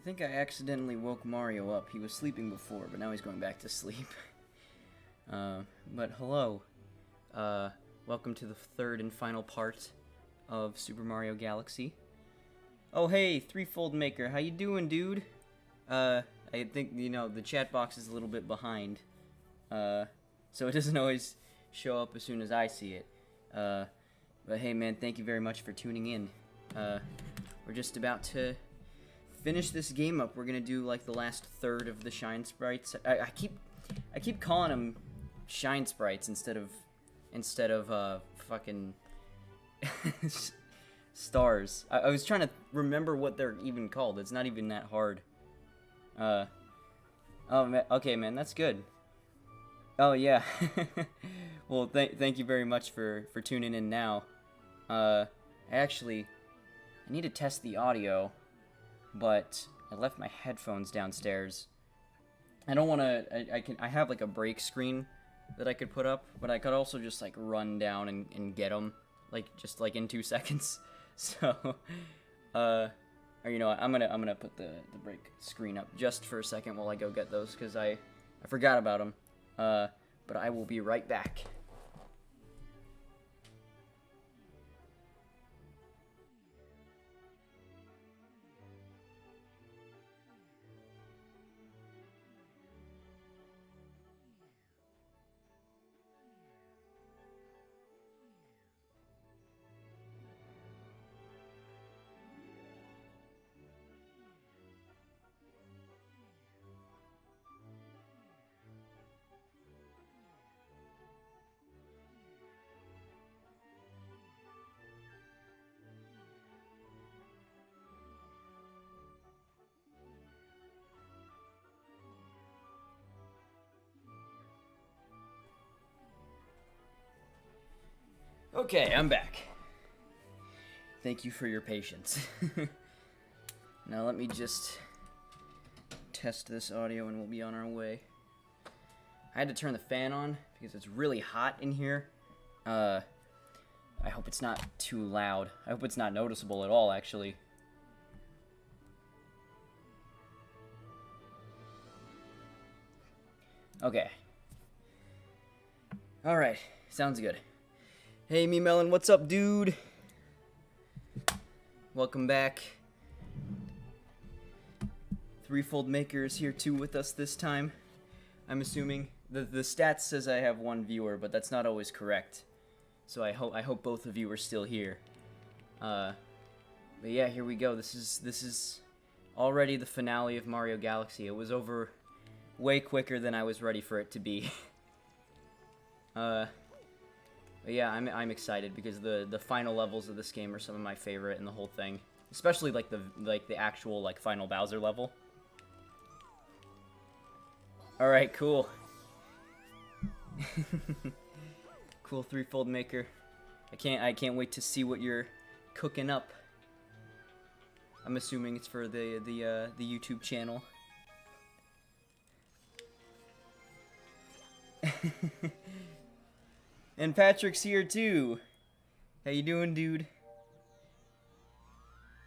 think I accidentally woke Mario up. He was sleeping before, but now he's going back to sleep. But hello. Welcome to the third and final part of Super Mario Galaxy. Oh hey, Threefold Maker, how you doing, dude? I think, you know, the chat box is a little bit behind. So it doesn't always show up as soon as I see it. But hey man, thank you very much for tuning in. We're just about to finish this game up. We're gonna do like the last third of the Shine Sprites. I keep calling them Shine Sprites instead of fucking stars. I was trying to remember what they're even called. It's not even that hard. Oh man, okay man, that's good. Oh yeah. Well, thank you very much for tuning in now. I need to test the audio, but I left my headphones downstairs. I don't want to. I have like a break screen that I could put up, but I could also just like run down and get them, like just like in 2 seconds. So, or you know what, I'm gonna put the break screen up just for a second while I go get those, because I forgot about them. But I will be right back. Okay, I'm back. Thank you for your patience. Now let me just test this audio and we'll be on our way. I had to turn the fan on because it's really hot in here. I hope it's not too loud. I hope it's not noticeable at all, actually. Okay. Alright, sounds good. Hey, Me Melon, what's up, dude? Welcome back. Threefold Maker is here too with us this time. I'm assuming the stats says I have 1 viewer, but that's not always correct. So I hope both of you are still here. But yeah, here we go. This is already the finale of Mario Galaxy. It was over way quicker than I was ready for it to be. But yeah, I'm excited because the final levels of this game are some of my favorite in the whole thing, especially like the actual like final Bowser level. All right, cool. Cool, Threefold Maker. I can't wait to see what you're cooking up. I'm assuming it's for the YouTube channel. And Patrick's here too. How you doing, dude?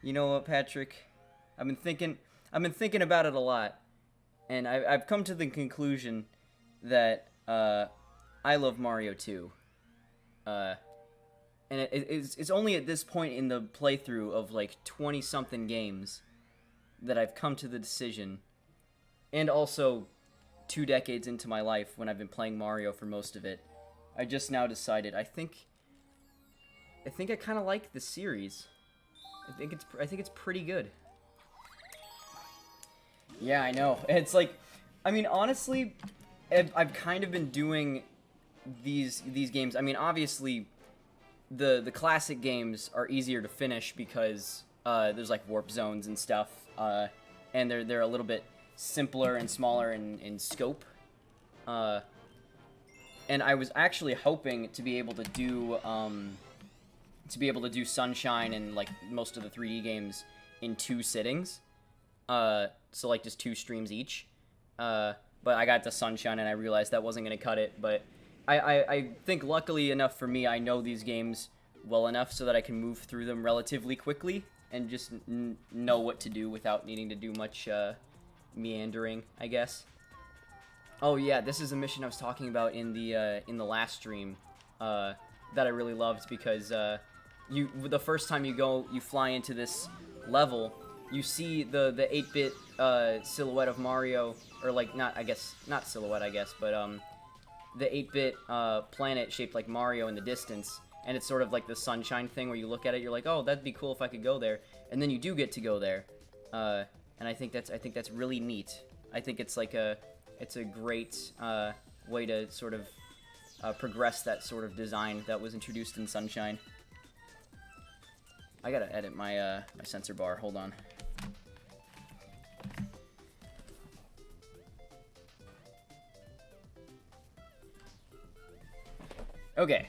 You know what, Patrick? I've been thinking about it a lot, and I've come to the conclusion that I love Mario too. And it's only at this point in the playthrough of like 20-something games that I've come to the decision, and also 2 decades into my life when I've been playing Mario for most of it, I just now decided I think I kind of like the series. I think it's pretty good. Yeah, I know. It's like, I mean, honestly, I've kind of been doing these games. I mean, obviously, the classic games are easier to finish because there's like warp zones and stuff, and they're a little bit simpler and smaller in scope. And I was actually hoping to be able to do Sunshine and like most of the 3D games in 2 sittings, so like just 2 streams each. But I got to Sunshine and I realized that wasn't gonna cut it. But I think luckily enough for me, I know these games well enough so that I can move through them relatively quickly. and just know what to do without needing to do much meandering, I guess. Oh yeah, this is a mission I was talking about in the last stream that I really loved, because the first time you fly into this level, you see the 8-bit silhouette of Mario, or like not silhouette, I guess, but the 8-bit planet shaped like Mario in the distance, and it's sort of like the sunshine thing where you look at it, you're like, oh, that'd be cool if I could go there, and then you do get to go there, and I think that's really neat. I think it's like it's a great way to sort of progress that sort of design that was introduced in Sunshine. I gotta edit my my sensor bar. Hold on. Okay.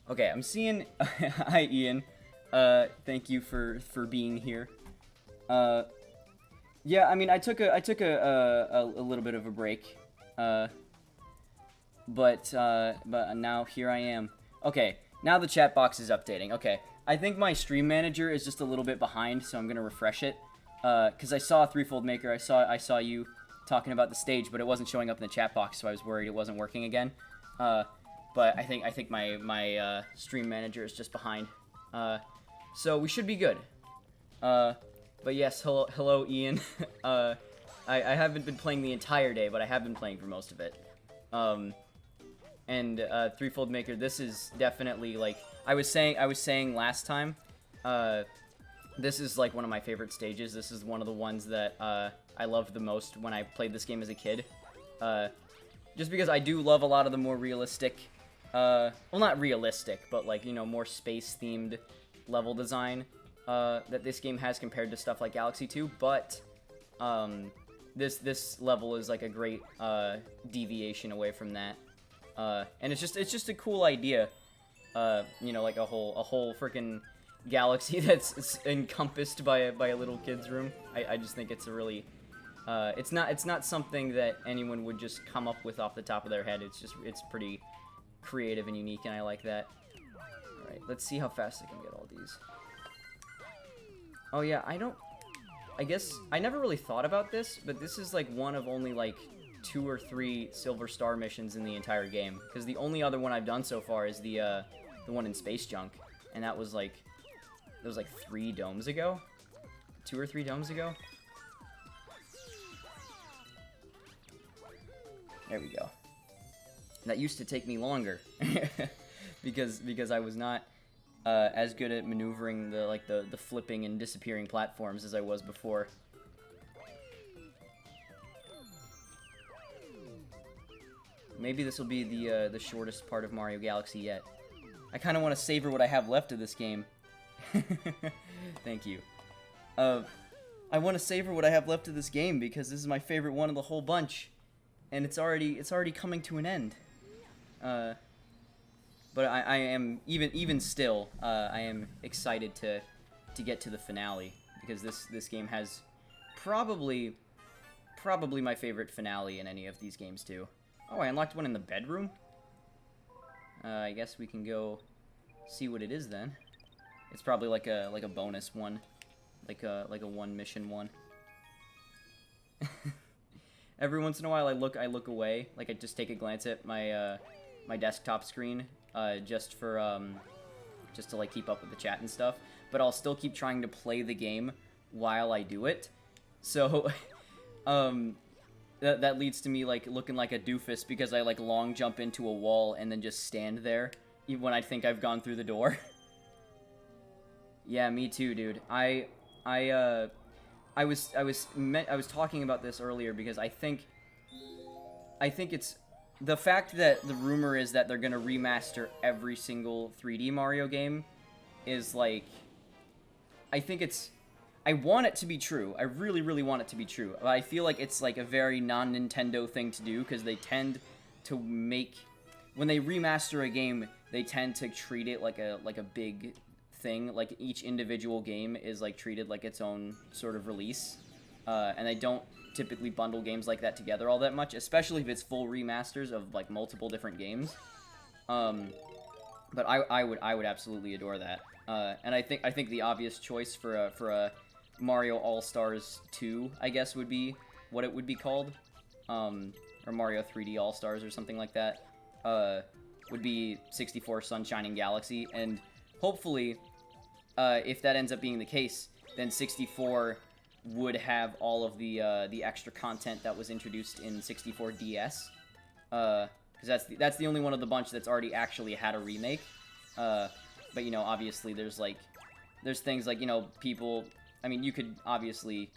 Okay, I'm seeing... Hi, Ian. Thank you for being here. Yeah, I mean, I took a little bit of a break. But now here I am. Okay, now the chat box is updating. Okay, I think my stream manager is just a little bit behind, so I'm gonna refresh it. Because I saw Threefold Maker, I saw you talking about the stage, but it wasn't showing up in the chat box, so I was worried it wasn't working again. But I think my stream manager is just behind. So we should be good. But yes, hello Ian. I haven't been playing the entire day, but I have been playing for most of it. And Threefold Maker, this is definitely, like I was saying last time, this is like one of my favorite stages. This is one of the ones that I loved the most when I played this game as a kid. Just because I do love a lot of the more realistic, well, not realistic, but like, you know, more space-themed level design that this game has compared to stuff like Galaxy 2, but this level is like a great deviation away from that. And it's just a cool idea, you know, like a whole freaking galaxy that's encompassed by a little kid's room. I just think it's a really it's not something that anyone would just come up with off the top of their head. It's pretty creative and unique, and I like that. All right, let's see how fast I can get all these. Oh yeah, I guess I never really thought about this, but this is like one of only like 2 or 3 Silver Star missions in the entire game, because the only other one I've done so far is the one in Space Junk, and that was like 3 domes ago, 2 or 3 domes ago. There we go. That used to take me longer because I was not as good at maneuvering the flipping and disappearing platforms as I was before. Maybe this will be the shortest part of Mario Galaxy yet. I kind of want to savor what I have left of this game. Thank you. I want to savor what I have left of this game because this is my favorite one of the whole bunch, and it's already coming to an end. But I am even still I am excited to get to the finale, because this game has probably my favorite finale in any of these games too. Oh, I unlocked one in the bedroom. I guess we can go see what it is then. It's probably like a bonus one, like a one mission one. Every once in a while I look away, like I just take a glance at my my desktop screen just to like keep up with the chat and stuff, but I'll still keep trying to play the game while I do it. So that leads to me like looking like a doofus because I like long jump into a wall and then just stand there even when I think I've gone through the door. Yeah, me too, dude. I was talking about this earlier because I think it's the fact that the rumor is that they're gonna remaster every single 3D Mario game is like, I want it to be true. I really, really want it to be true. But I feel like it's like a very non-Nintendo thing to do, because they tend to make, when they remaster a game, they tend to treat it like a big thing. Like each individual game is like treated like its own sort of release, and they don't typically bundle games like that together all that much, especially if it's full remasters of like multiple different games. But I would absolutely adore that. And I think the obvious choice for a Mario All-Stars 2, I guess, would be what it would be called, or Mario 3D All-Stars or something like that, would be 64 Sunshine and Galaxy, and hopefully, if that ends up being the case, then 64 would have all of the extra content that was introduced in 64 DS, because that's the only one of the bunch that's already actually had a remake. But, you know, obviously there's things like, you know, people, I mean, you could obviously,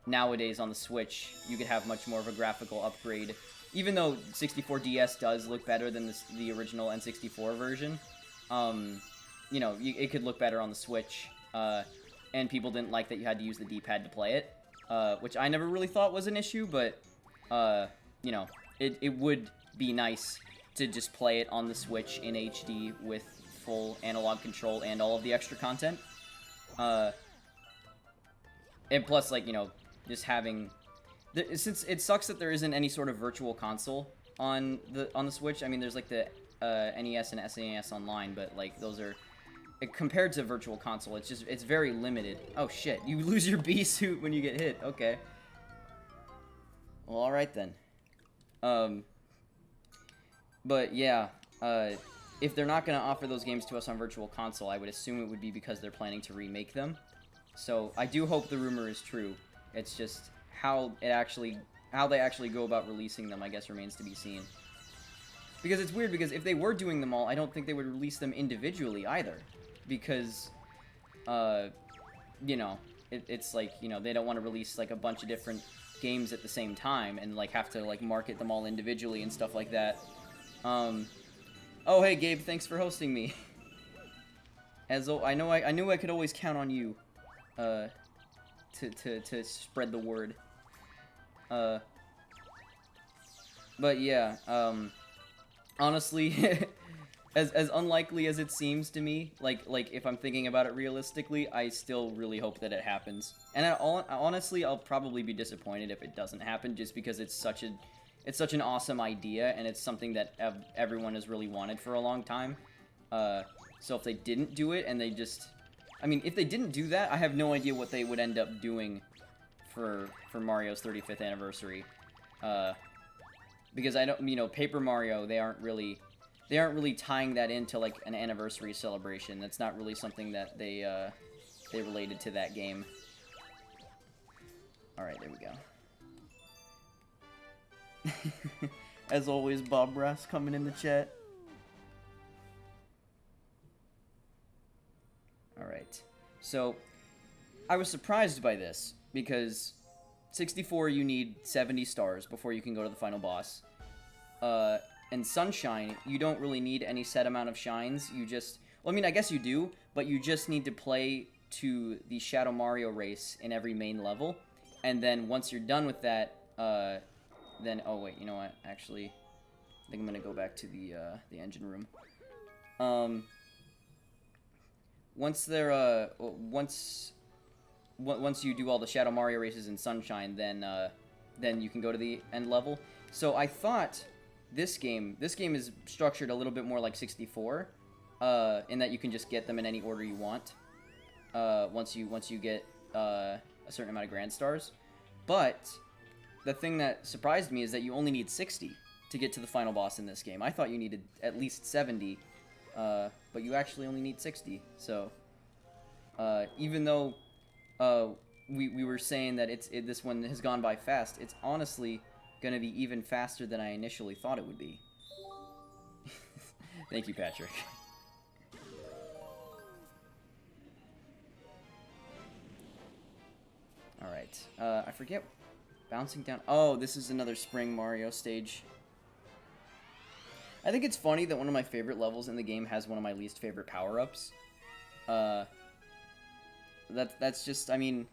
nowadays on the Switch, you could have much more of a graphical upgrade. Even though 64 DS does look better than the original N64 version, you know, it could look better on the Switch, and people didn't like that you had to use the D-pad to play it, which I never really thought was an issue, but, you know, it would be nice to just play it on the Switch in HD with full analog control and all of the extra content. And plus, like, you know, just having... Since it sucks that there isn't any sort of virtual console on the Switch. I mean, there's, like, the NES and SNES Online, but, like, those are... Compared to virtual console, it's very limited. Oh, shit. You lose your bee suit when you get hit. Okay. Well, alright then. But, yeah, if they're not going to offer those games to us on Virtual Console, I would assume it would be because they're planning to remake them. So, I do hope the rumor is true. It's just how they actually go about releasing them, I guess, remains to be seen. Because it's weird, because if they were doing them all, I don't think they would release them individually either. Because, you know, it's like, you know, they don't want to release, like, a bunch of different games at the same time and, like, have to, like, market them all individually and stuff like that. Oh, hey, Gabe, thanks for hosting me. I knew I could always count on you, to spread the word. But yeah, honestly, as unlikely as it seems to me, like if I'm thinking about it realistically, I still really hope that it happens. And honestly, I'll probably be disappointed if it doesn't happen, just because it's such an awesome idea, and it's something that everyone has really wanted for a long time. So if they didn't do it, and they just... I mean, if they didn't do that, I have no idea what they would end up doing for Mario's 35th anniversary. Because I don't... You know, Paper Mario, they aren't really tying that into, like, an anniversary celebration. That's not really something that they related to that game. Alright, there we go. As always, Bob Brass coming in the chat. Alright. So, I was surprised by this, because 64 you need 70 stars before you can go to the final boss. And Sunshine, you don't really need any set amount of shines. You just... Well, I mean, I guess you do, but you just need to play to the Shadow Mario race in every main level. And then once you're done with that, then... Oh, wait, you know what? Actually, I think I'm going to go back to the engine room. Once they're... Once you do all the Shadow Mario races in Sunshine, then you can go to the end level. So I thought... This game is structured a little bit more like 64, in that you can just get them in any order you want, once you get a certain amount of Grand Stars. But the thing that surprised me is that you only need 60 to get to the final boss in this game. I thought you needed at least 70, but you actually only need 60. So, even though we were saying that this one has gone by fast, it's honestly gonna be even faster than I initially thought it would be. Thank you, Patrick. Alright, I forget... Bouncing down... Oh, this is another Spring Mario stage. I think it's funny that one of my favorite levels in the game has one of my least favorite power-ups. That's just... I mean...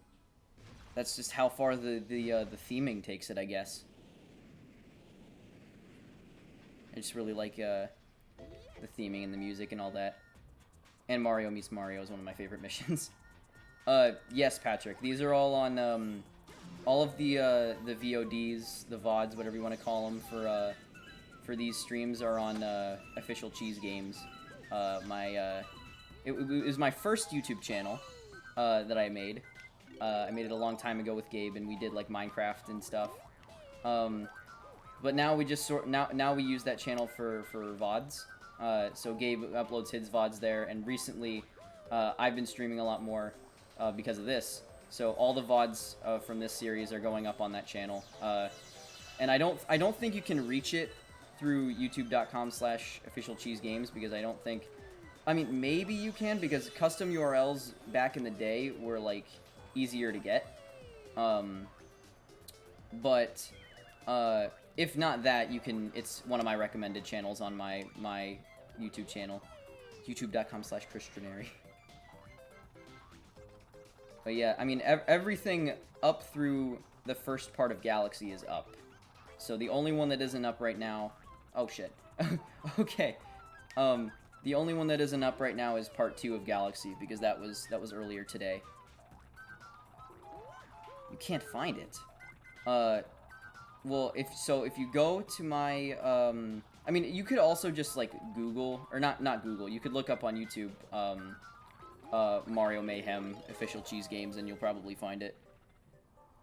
That's just how far the theming takes it, I guess. I just really like the theming and the music and all that. And Mario Meets Mario is one of my favorite missions. Yes, Patrick. These are all on all of the VODs, the VODs, whatever you want to call them, for these streams are on OfficialCheeseGames, my it was my first YouTube channel that I made. I made it a long time ago with Gabe, and we did like Minecraft and stuff. But now we just now we use that channel for VODs. So Gabe uploads his VODs there, and recently I've been streaming a lot more because of this. So all the VODs from this series are going up on that channel. And I don't think you can reach it through youtube.com/OfficialCheeseGames, because I don't think... I mean, maybe you can, because custom URLs back in the day were, like, easier to get. But if not that, you can... It's one of my recommended channels on my YouTube channel. youtube.com/Christianary. But yeah, I mean, everything up through the first part of Galaxy is up. So the only one that isn't up right now... Oh, shit. Okay. The only one that isn't up right now is part 2 of Galaxy, because that was earlier today. You can't find it. Well, if you go to my, I mean, you could also just, like, Google, or not Google, you could look up on YouTube, Mario Mayhem OfficialCheeseGames, and you'll probably find it.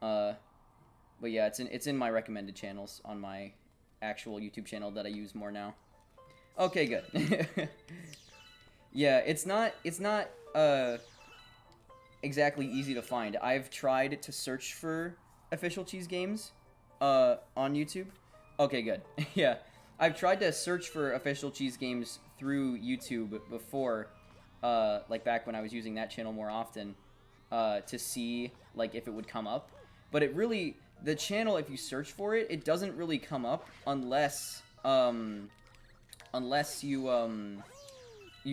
But yeah, it's in my recommended channels on my actual YouTube channel that I use more now. Okay, good. Yeah, it's not exactly easy to find. I've tried to search for OfficialCheeseGames on YouTube. Okay, good. Yeah, I've tried to search for OfficialCheeseGames through YouTube before, like back when I was using that channel more often, to see like if it would come up. But it really, the channel, if you search for it, it doesn't really come up unless you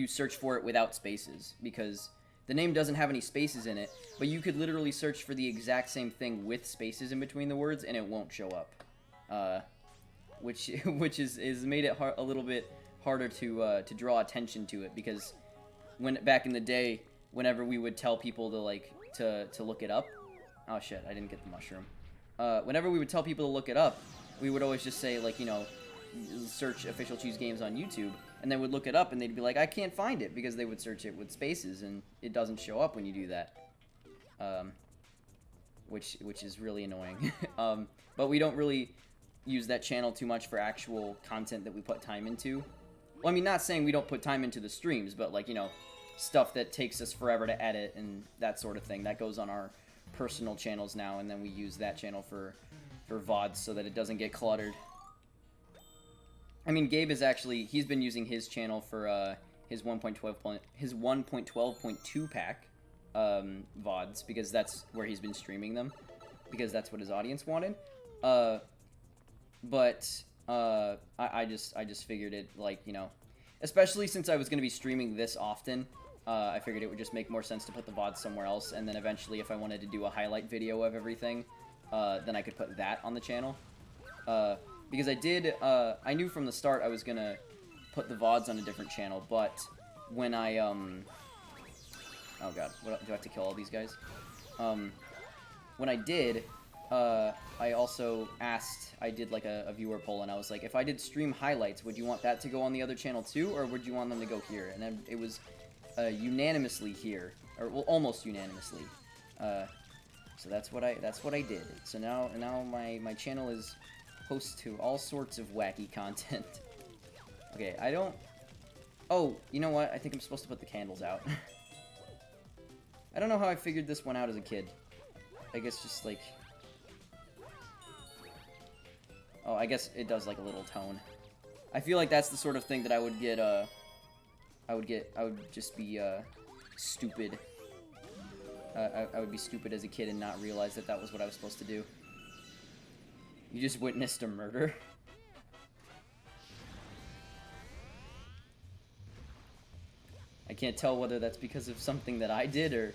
search for it without spaces, because the name doesn't have any spaces in it, but you could literally search for the exact same thing with spaces in between the words, and it won't show up. Which is made it a little bit harder to draw attention to it, because back in the day, whenever we would tell people to look it up... Oh shit, I didn't get the mushroom. Whenever we would tell people to look it up, we would always just say, like, you know, search OfficialCheeseGames on YouTube, and they would look it up, and they'd be like, I can't find it, because they would search it with spaces, and it doesn't show up when you do that. Which is really annoying. But we don't really use that channel too much for actual content that we put time into. Well, I mean, not saying we don't put time into the streams, but, like, you know, stuff that takes us forever to edit and that sort of thing, that goes on our personal channels now, and then we use that channel for VODs so that it doesn't get cluttered. I mean, Gabe is actually, he's been using his channel for his 1.12.2 pack VODs, because that's where he's been streaming them, because that's what his audience wanted. But I just figured it, like, you know, especially since I was going to be streaming this often, I figured it would just make more sense to put the VODs somewhere else, and then eventually if I wanted to do a highlight video of everything, then I could put that on the channel. Because I knew from the start I was going to put the VODs on a different channel, but when I, oh god, do I have to kill all these guys? When I did, I also asked, I did like a viewer poll, and I was like, if I did stream highlights, would you want that to go on the other channel too, or would you want them to go here? And then it was unanimously here, or well, almost unanimously. So that's what I did. So now my channel is host to all sorts of wacky content. Okay, I don't... Oh, you know what? I think I'm supposed to put the candles out. I don't know how I figured this one out as a kid. I guess just like... Oh, I guess it does like a little tone. I feel like that's the sort of thing that I would get, I would just be, stupid. I would be stupid as a kid and not realize that that was what I was supposed to do. You just witnessed a murder. I can't tell whether that's because of something that I did or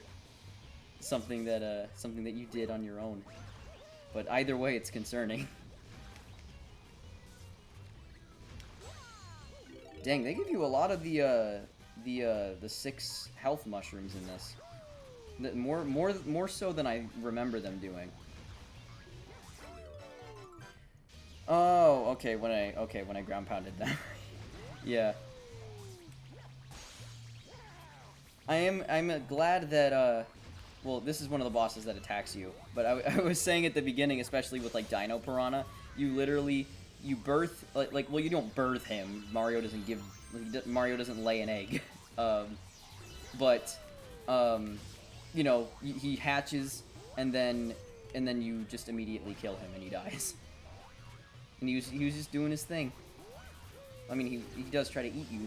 something that you did on your own. But either way, it's concerning. Dang, they give you a lot of the 6 health mushrooms in this. More so than I remember them doing. Oh, okay, when I ground pounded them. Yeah. I'm glad that well, this is one of the bosses that attacks you, but I was saying at the beginning, especially with like Dino Piranha, you literally birth well, you don't birth him. Mario doesn't give Mario doesn't lay an egg, but you know, he hatches and then you just immediately kill him and he dies. And he was just doing his thing. I mean, he does try to eat you,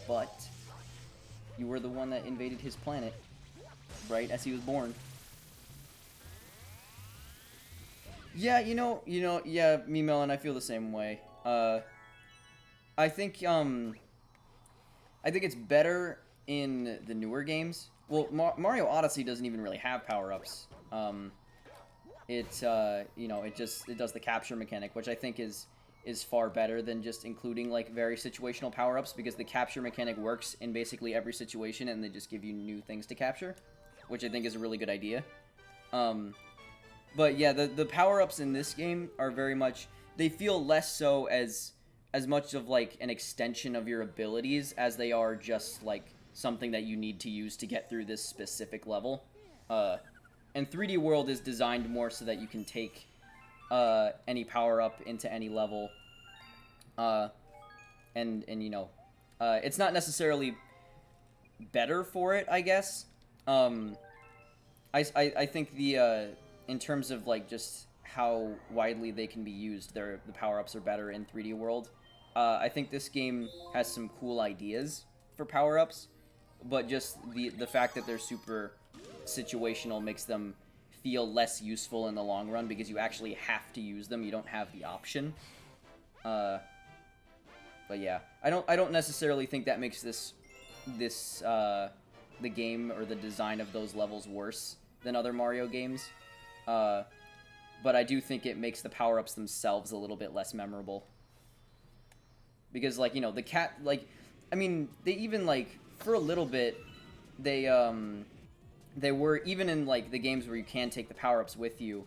but you were the one that invaded his planet right as he was born. Yeah, yeah, me, Melon, I feel the same way. I think it's better in the newer games. Well, Mario Odyssey doesn't even really have power-ups. You know, it does the capture mechanic, which I think is far better than just including like very situational power-ups, because the capture mechanic works in basically every situation and they just give you new things to capture, which I think is a really good idea. But yeah, the power-ups in this game are very much, they feel less so as much of like an extension of your abilities as they are just like something that you need to use to get through this specific level. And 3D World is designed more so that you can take any power-up into any level. And you know, it's not necessarily better for it, I guess. I think in terms of like just how widely they can be used, the power-ups are better in 3D World. I think this game has some cool ideas for power-ups, but just the fact that they're super situational makes them feel less useful in the long run, because you actually have to use them. You don't have the option. But yeah, I don't necessarily think that makes the game or the design of those levels worse than other Mario games. But I do think it makes the power-ups themselves a little bit less memorable. Because, like, you know, the cat, like, I mean, they even, like, for a little bit, they were, even in, like, the games where you can take the power-ups with you,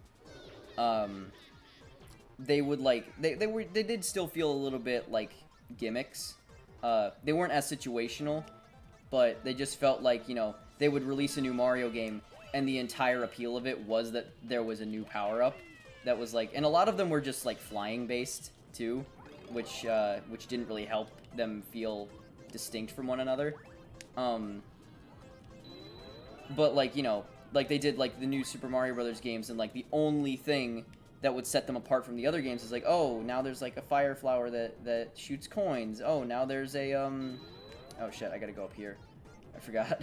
they would, like, they did still feel a little bit like gimmicks. They weren't as situational, but they just felt like, you know, they would release a new Mario game, and the entire appeal of it was that there was a new power-up that was, like, and a lot of them were just, like, flying-based, too, which didn't really help them feel distinct from one another. But, like, you know, like, they did, like, the new Super Mario Brothers games, and, like, the only thing that would set them apart from the other games is, like, oh, now there's, like, a fire flower that shoots coins. Oh, now there's a, oh, shit, I gotta go up here. I forgot.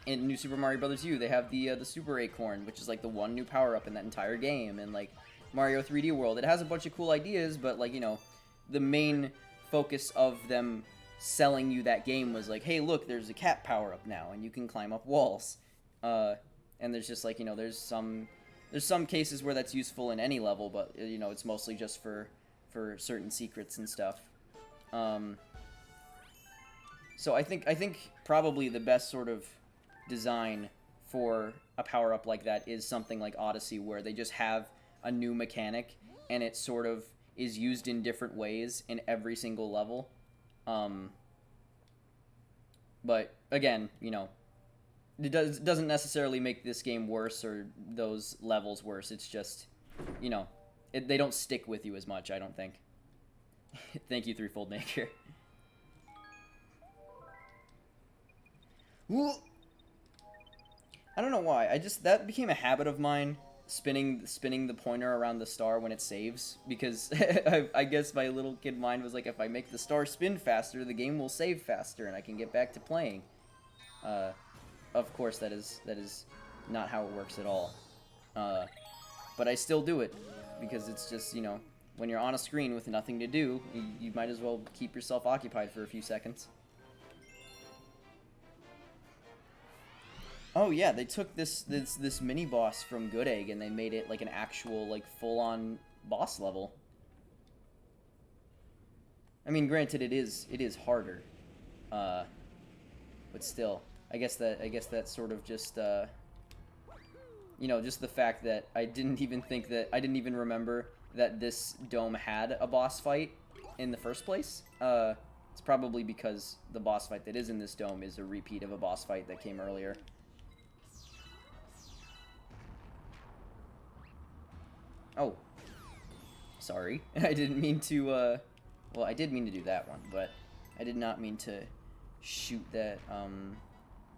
In New Super Mario Brothers U, they have the Super Acorn, which is, like, the one new power-up in that entire game, and, like, Mario 3D World. It has a bunch of cool ideas, but, like, you know, the main focus of them selling you that game was like, hey, look, there's a cat power-up now, and you can climb up walls. And there's just, like, you know, there's some cases where that's useful in any level, but, you know, it's mostly just for certain secrets and stuff. So I think probably the best sort of design for a power-up like that is something like Odyssey, where they just have a new mechanic, and it sort of is used in different ways in every single level. But again, you know, it doesn't necessarily make this game worse or those levels worse. It's just, you know, they don't stick with you as much, I don't think. Thank you, Threefold Nature. I don't know why. That became a habit of mine, spinning the pointer around the star when it saves, because I guess my little kid mind was like, if I make the star spin faster, the game will save faster and I can get back to playing. Of course, that is not how it works at all. But I still do it, because it's just, you know, when you're on a screen with nothing to do, you might as well keep yourself occupied for a few seconds. Oh yeah, they took this mini boss from Good Egg and they made it like an actual, like, full-on boss level. I mean, granted, it is harder, but still, I guess that's sort of just, you know, just the fact that I didn't even remember that this dome had a boss fight in the first place. It's probably because the boss fight that is in this dome is a repeat of a boss fight that came earlier. Oh. Sorry. I didn't mean to, well, I did mean to do that one, but I did not mean to shoot that,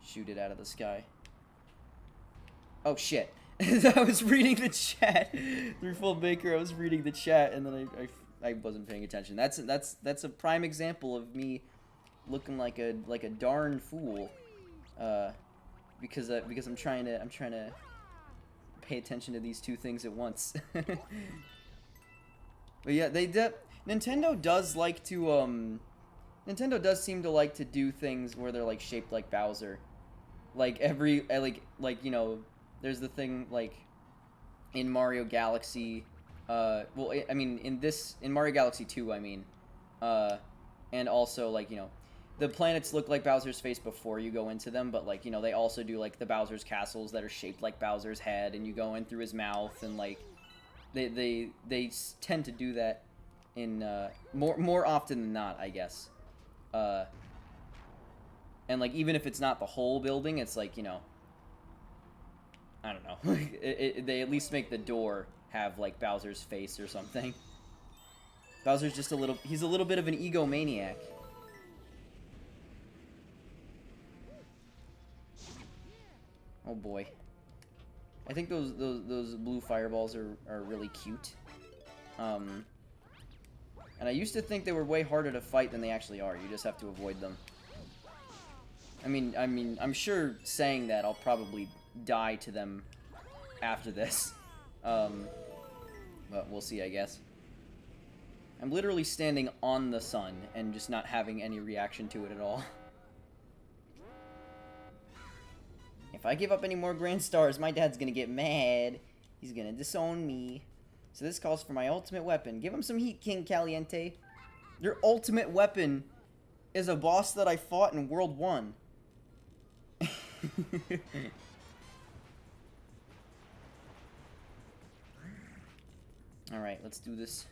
shoot it out of the sky. Oh, shit. I was reading the chat. Through Full Baker, I was reading the chat, and then I wasn't paying attention. That's a prime example of me looking like a darn fool, because I'm trying to pay attention to these two things at once. But yeah, Nintendo does like to Nintendo does seem to like to do things where they're like shaped like Bowser, like like you know, there's the thing like in Mario Galaxy. Well, I mean, in Mario Galaxy 2, I mean, and also, like, you know, the planets look like Bowser's face before you go into them, but, like, you know, they also do, like, the Bowser's castles that are shaped like Bowser's head, and you go in through his mouth, and, like, they tend to do that in, more often than not, I guess. And, like, even if it's not the whole building, it's, like, you know, I don't know, they at least make the door have, like, Bowser's face or something. Bowser's just he's a little bit of an egomaniac. Oh boy. I think those blue fireballs are really cute. And I used to think they were way harder to fight than they actually are. You just have to avoid them. I mean, I'm sure saying that I'll probably die to them after this. But we'll see, I guess. I'm literally standing on the sun and just not having any reaction to it at all. If I give up any more grand stars, my dad's gonna get mad. He's gonna disown me. So this calls for my ultimate weapon. Give him some heat, King Caliente. Your ultimate weapon is a boss that I fought in World 1. Alright, let's do this.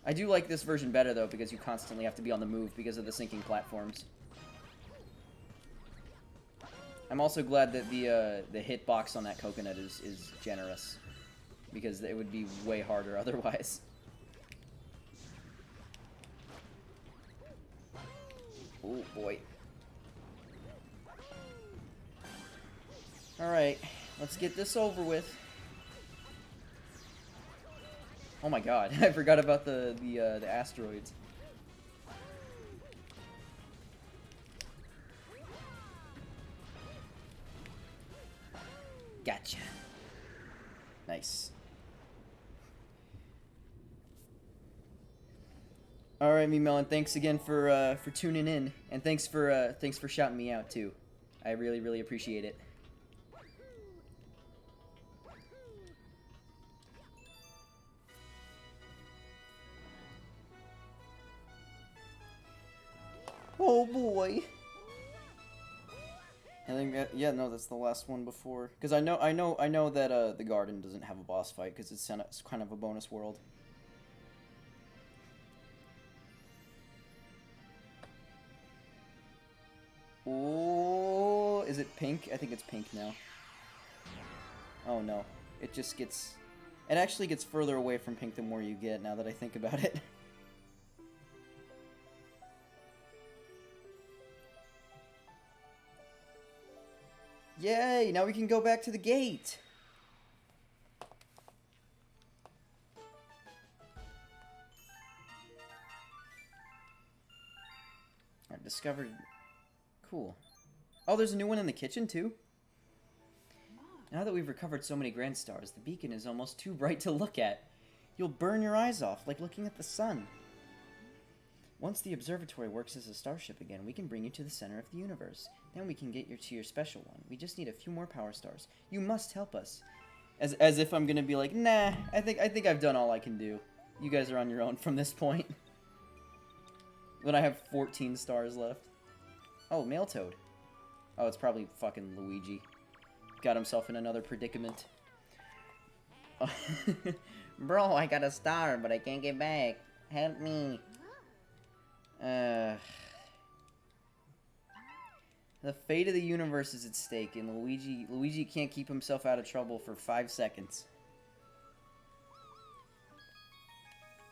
I do like this version better, though, because you constantly have to be on the move because of the sinking platforms. I'm also glad that the hitbox on that coconut is generous, because it would be way harder otherwise. Oh, boy. Alright, let's get this over with. Oh my god, I forgot about the asteroids. Gotcha. Nice. All right, me Melon. Thanks again for tuning in, and thanks for shouting me out too. I really appreciate it. Oh boy. I think that, yeah, no, that's the last one before, because I know that the garden doesn't have a boss fight because it's kind of a bonus world. Oh, is it pink? I think it's pink now. Oh no, it actually gets further away from pink the more you get, now that I think about it. Yay! Now we can go back to the gate! I've discovered... Cool. Oh, there's a new one in the kitchen, too? Now that we've recovered so many grand stars, the beacon is almost too bright to look at. You'll burn your eyes off, like looking at the sun. Once the observatory works as a starship again, we can bring you to the center of the universe. Then we can get you to your special one. We just need a few more power stars. You must help us. As if I'm gonna be like, nah, I think I've done all I can do. You guys are on your own from this point. When I have 14 stars left. Oh, Mail Toad. Oh, it's probably fucking Luigi. Got himself in another predicament. Bro, I got a star, but I can't get back. Help me. The fate of the universe is at stake, and Luigi can't keep himself out of trouble for 5 seconds.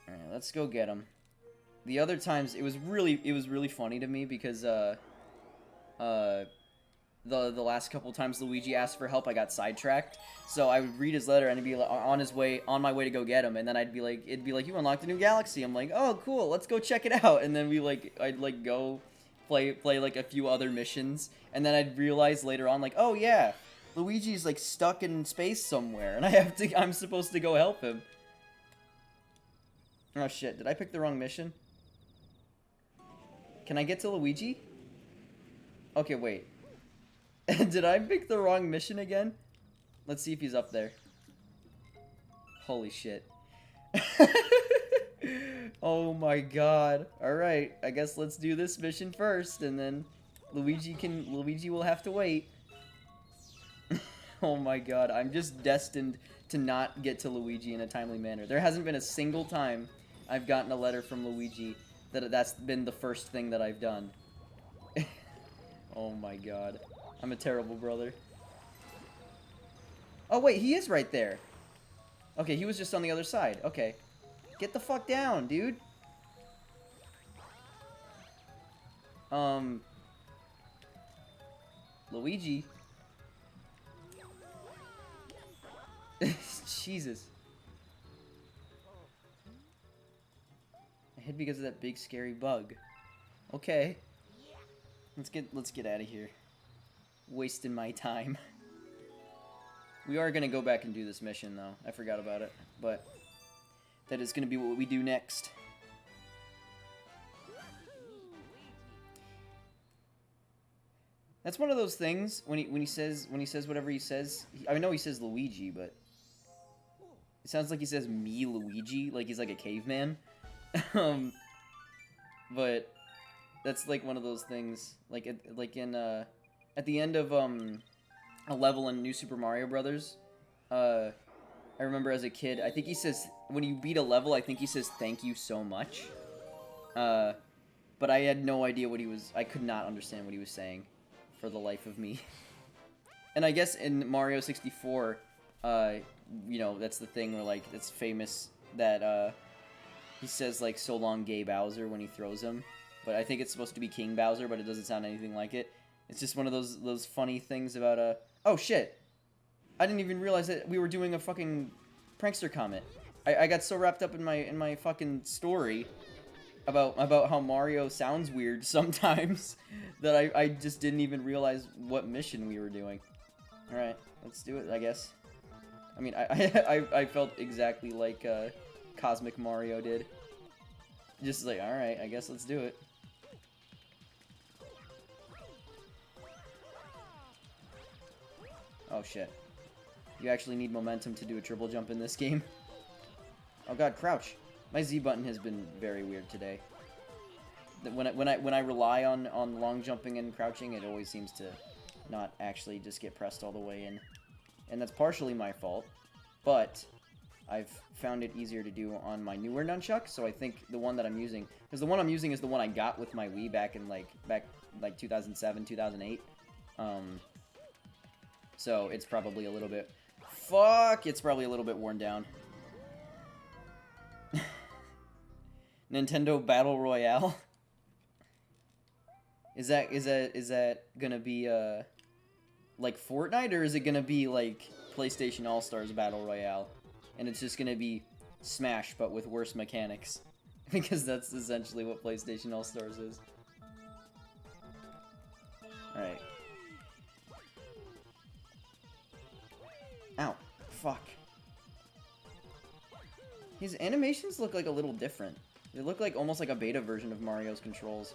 Alright, let's go get him. The other times, it was really funny to me because, the last couple times Luigi asked for help, I got sidetracked. So I would read his letter and it'd be like, on my way to go get him, and then it'd be like, you unlocked a new galaxy. I'm like, oh cool, let's go check it out. And then I'd like go play like a few other missions, and then I'd realize later on, like, oh yeah, Luigi's like stuck in space somewhere, and I'm supposed to go help him. Oh shit, did I pick the wrong mission? Can I get to Luigi? Okay, wait. Did I pick the wrong mission again? Let's see if he's up there. Holy shit. Oh my god. Alright, I guess let's do this mission first, and then Luigi will have to wait. Oh my god, I'm just destined to not get to Luigi in a timely manner. There hasn't been a single time I've gotten a letter from Luigi that's been the first thing that I've done. Oh my god. I'm a terrible brother. Oh wait, he is right there. Okay, he was just on the other side. Okay. Get the fuck down, dude. Luigi. Jesus. I hid because of that big scary bug. Okay. Let's get out of here. Wasting my time. We are gonna go back and do this mission though. I forgot about it, but that is gonna be what we do next. That's one of those things when he says whatever he says. I know he says Luigi, but it sounds like he says me Luigi, like he's like a caveman. But that's like one of those things, like at the end of a level in New Super Mario Brothers. I remember as a kid, I think he says when you beat a level, I think he says thank you so much. But I had no idea what he was. I could not understand what he was saying, for the life of me. And I guess in Mario 64, you know, that's the thing where like it's famous that he says like so long Gay Bowser when he throws him. But I think it's supposed to be King Bowser, but it doesn't sound anything like it. It's just one of those funny things about oh shit! I didn't even realize that we were doing a fucking prankster comment. I got so wrapped up in my fucking story about how Mario sounds weird sometimes that I just didn't even realize what mission we were doing. All right, let's do it, I guess. I mean, I felt exactly like Cosmic Mario did. Just like, all right, I guess let's do it. Oh shit. You actually need momentum to do a triple jump in this game. Oh god, crouch. My Z button has been very weird today. When I rely on long jumping and crouching, it always seems to not actually just get pressed all the way in. And that's partially my fault, but I've found it easier to do on my newer nunchuck, so I think the one that I'm using, because the one I'm using is the one I got with my Wii back in like 2007, 2008. So it's probably a little bit, it's probably a little bit worn down. Nintendo Battle Royale. Is that gonna be like Fortnite, or is it gonna be like PlayStation All-Stars Battle Royale? And it's just gonna be Smash but with worse mechanics. Because that's essentially what PlayStation All-Stars is. Alright. Ow. Fuck. His animations look like a little different. They look like almost like a beta version of Mario's controls.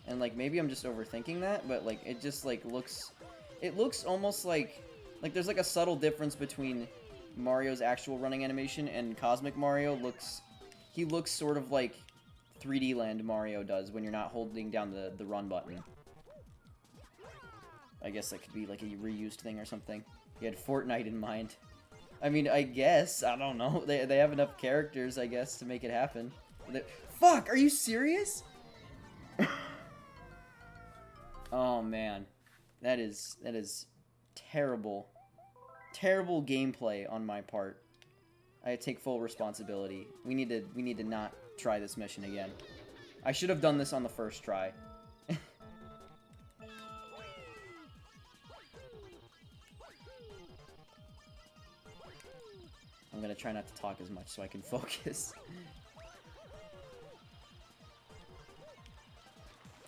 And like maybe I'm just overthinking that, but like it just like looks, it looks almost like there's like a subtle difference between Mario's actual running animation and Cosmic Mario. He looks sort of like 3D Land Mario does when you're not holding down the run button. I guess that could be like a reused thing or something. He had Fortnite in mind. I mean, I guess. I don't know. They have enough characters, I guess, to make it happen. Fuck, are you serious? Oh, man. That is terrible. Terrible gameplay on my part. I take full responsibility. We need to not try this mission again. I should have done this on the first try. I'm gonna try not to talk as much so I can focus.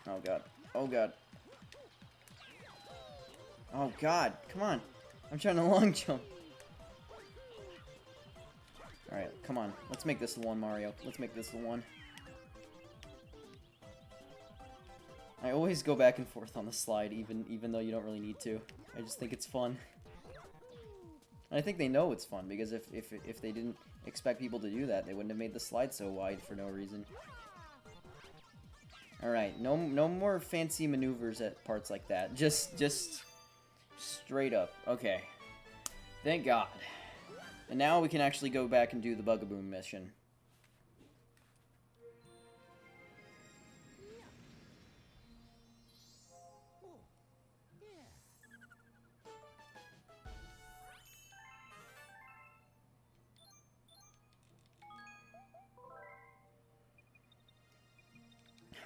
Oh god. Oh god. Oh god. Come on. I'm trying to long jump. Alright, come on. Let's make this the one, Mario. Let's make this the one. I always go back and forth on the slide, even though you don't really need to. I just think it's fun. And I think they know it's fun, because if they didn't expect people to do that, they wouldn't have made the slide so wide for no reason. Alright, no more fancy maneuvers at parts like that. Just straight up. Okay. Thank God. And now we can actually go back and do the Bugaboo mission.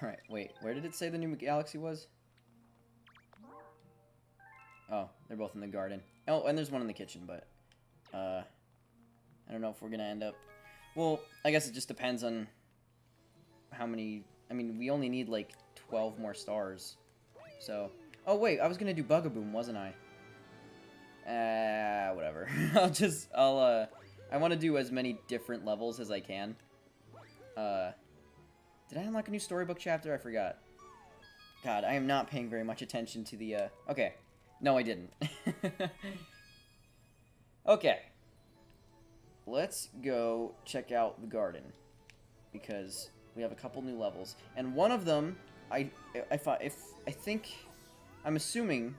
Alright, wait. Where did it say the new galaxy was? Oh, they're both in the garden. Oh, and there's one in the kitchen, but... I don't know if we're gonna end up... Well, I guess it just depends on how many... I mean, we only need, like, 12 more stars. So... Oh, wait, I was gonna do Bugaboom, wasn't I? Whatever. I want to do as many different levels as I can. Did I unlock a new storybook chapter? I forgot. God, I am not paying very much attention to the, Okay. No, I didn't. Okay. Let's go check out the garden. Because we have a couple new levels. And one of them, I'm assuming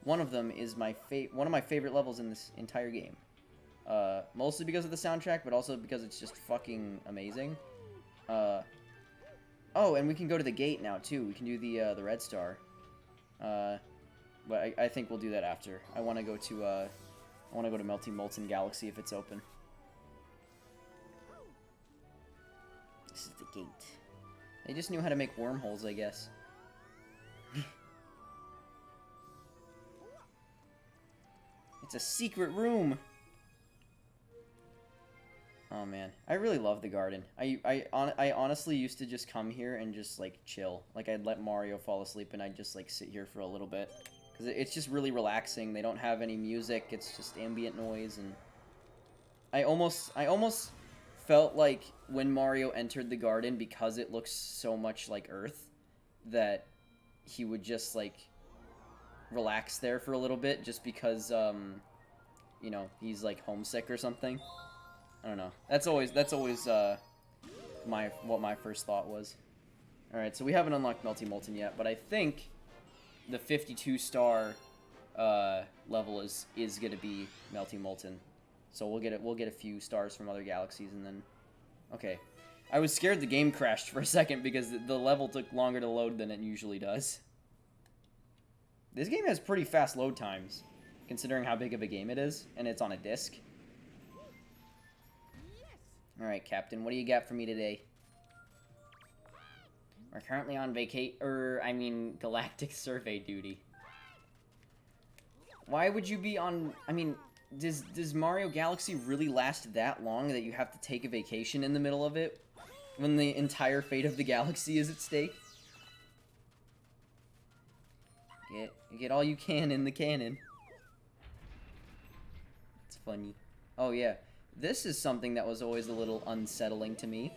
one of them is one of my favorite levels in this entire game. Mostly because of the soundtrack, but also because it's just fucking amazing. Oh, and we can go to the gate now, too. We can do the Red Star. But I think we'll do that after. I want to go to Melty Molten Galaxy if it's open. This is the gate. They just knew how to make wormholes, I guess. It's a secret room! Oh man, I really love the garden. I honestly used to just come here and just like chill. Like I'd let Mario fall asleep and I'd just like sit here for a little bit. Cause it's just really relaxing. They don't have any music. It's just ambient noise, and I almost felt like when Mario entered the garden, because it looks so much like Earth, that he would just like relax there for a little bit, just because you know, he's like homesick or something. I don't know. That's always what my first thought was. All right, so we haven't unlocked Melty Molten yet, but I think the 52-star level is gonna be Melty Molten. So we'll get a few stars from other galaxies, and then okay. I was scared the game crashed for a second because the level took longer to load than it usually does. This game has pretty fast load times, considering how big of a game it is, and it's on a disc. Alright, Captain, what do you got for me today? We're currently on galactic survey duty. Why would you be on... I mean, does Mario Galaxy really last that long that you have to take a vacation in the middle of it? When the entire fate of the galaxy is at stake? Get all you can in the cannon. It's funny. Oh, yeah. This is something that was always a little unsettling to me.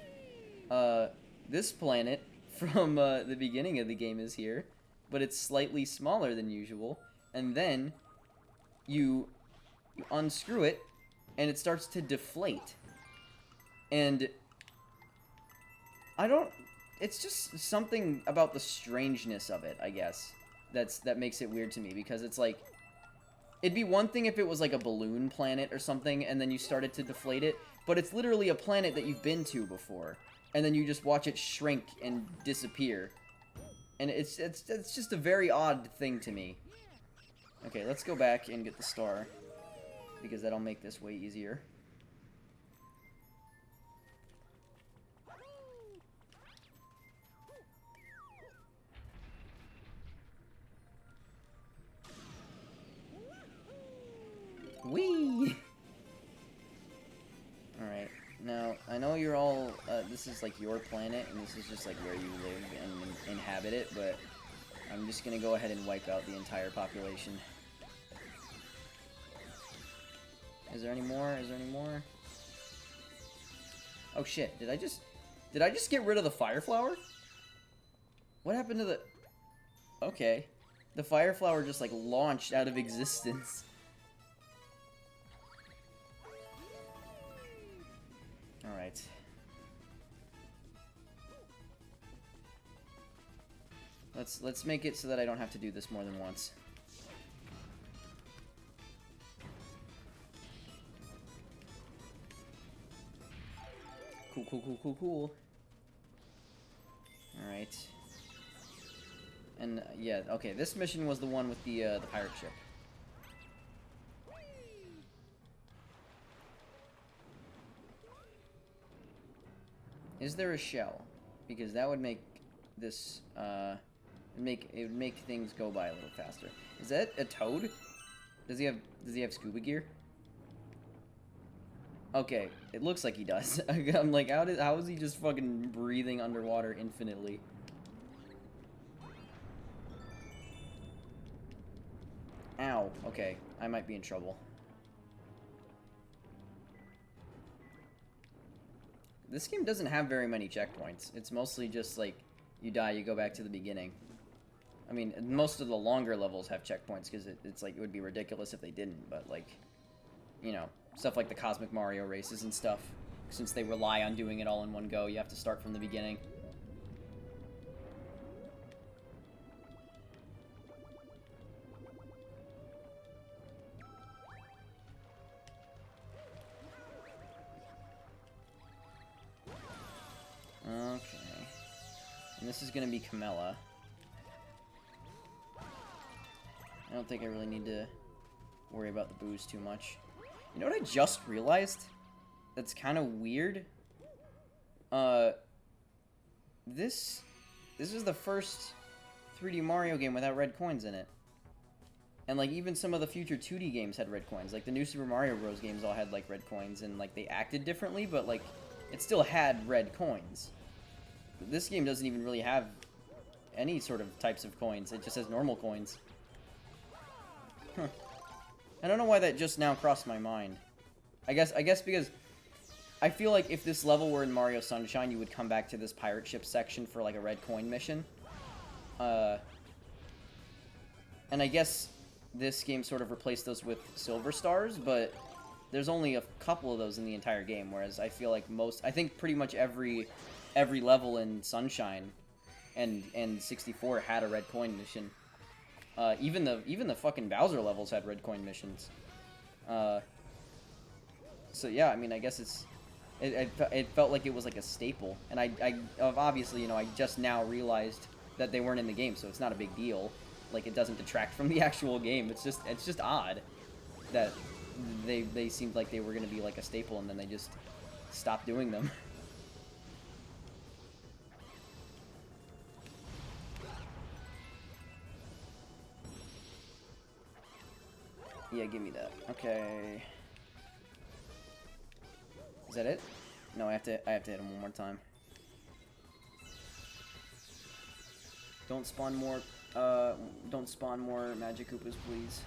This planet from the beginning of the game is here, but it's slightly smaller than usual. And then you unscrew it, and it starts to deflate. And it's just something about the strangeness of it, I guess, that makes it weird to me, because it's like, It'd be one thing if it was like a balloon planet or something, and then you started to deflate it, but it's literally a planet that you've been to before, and then you just watch it shrink and disappear. And it's just a very odd thing to me. Okay, let's go back and get the star, because that'll make this way easier. Whee! Alright, now, I know you're all, this is like your planet, and this is just like where you live and inhabit it, but I'm just gonna go ahead and wipe out the entire population. Is there any more? Is there any more? Oh shit, did I just get rid of the fire flower? What happened to the... Okay. The fire flower just like launched out of existence. Alright. Let's make it so that I don't have to do this more than once. Cool, cool, cool, cool, cool. Alright. And, yeah, okay, this mission was the one with the pirate ship. Is there a shell? Because that would make this, it would make things go by a little faster. Is that a toad? Does he have scuba gear? Okay, it looks like he does. I'm like, how is he just fucking breathing underwater infinitely? Ow, okay, I might be in trouble. This game doesn't have very many checkpoints. It's mostly just like, you die, you go back to the beginning. I mean, most of the longer levels have checkpoints, because it's like, it would be ridiculous if they didn't, but like, you know, stuff like the Cosmic Mario races and stuff, since they rely on doing it all in one go, you have to start from the beginning. Okay. And this is gonna be Camilla. I don't think I really need to worry about the booze too much. You know what I just realized? That's kind of weird. This is the first 3D Mario game without red coins in it. And like even some of the future 2D games had red coins. Like the new Super Mario Bros. Games all had like red coins, and like they acted differently, but like it still had red coins. This game doesn't even really have any sort of types of coins. It just has normal coins. Huh. I don't know why that just now crossed my mind. I guess because I feel like if this level were in Mario Sunshine, you would come back to this pirate ship section for like a red coin mission. And I guess this game sort of replaced those with silver stars, but there's only a couple of those in the entire game, whereas I feel like I think pretty much every level in Sunshine and 64 had a red coin mission. Even the fucking Bowser levels had red coin missions. So yeah, I mean, I guess it felt like it was like a staple, and I obviously, you know, I just now realized that they weren't in the game, so it's not a big deal. Like, it doesn't detract from the actual game. It's just odd that they seemed like they were gonna be like a staple, and then they just stopped doing them. Yeah, give me that. Okay. Is that it? No, I have to hit him one more time. Don't spawn more Magic Koopas, please.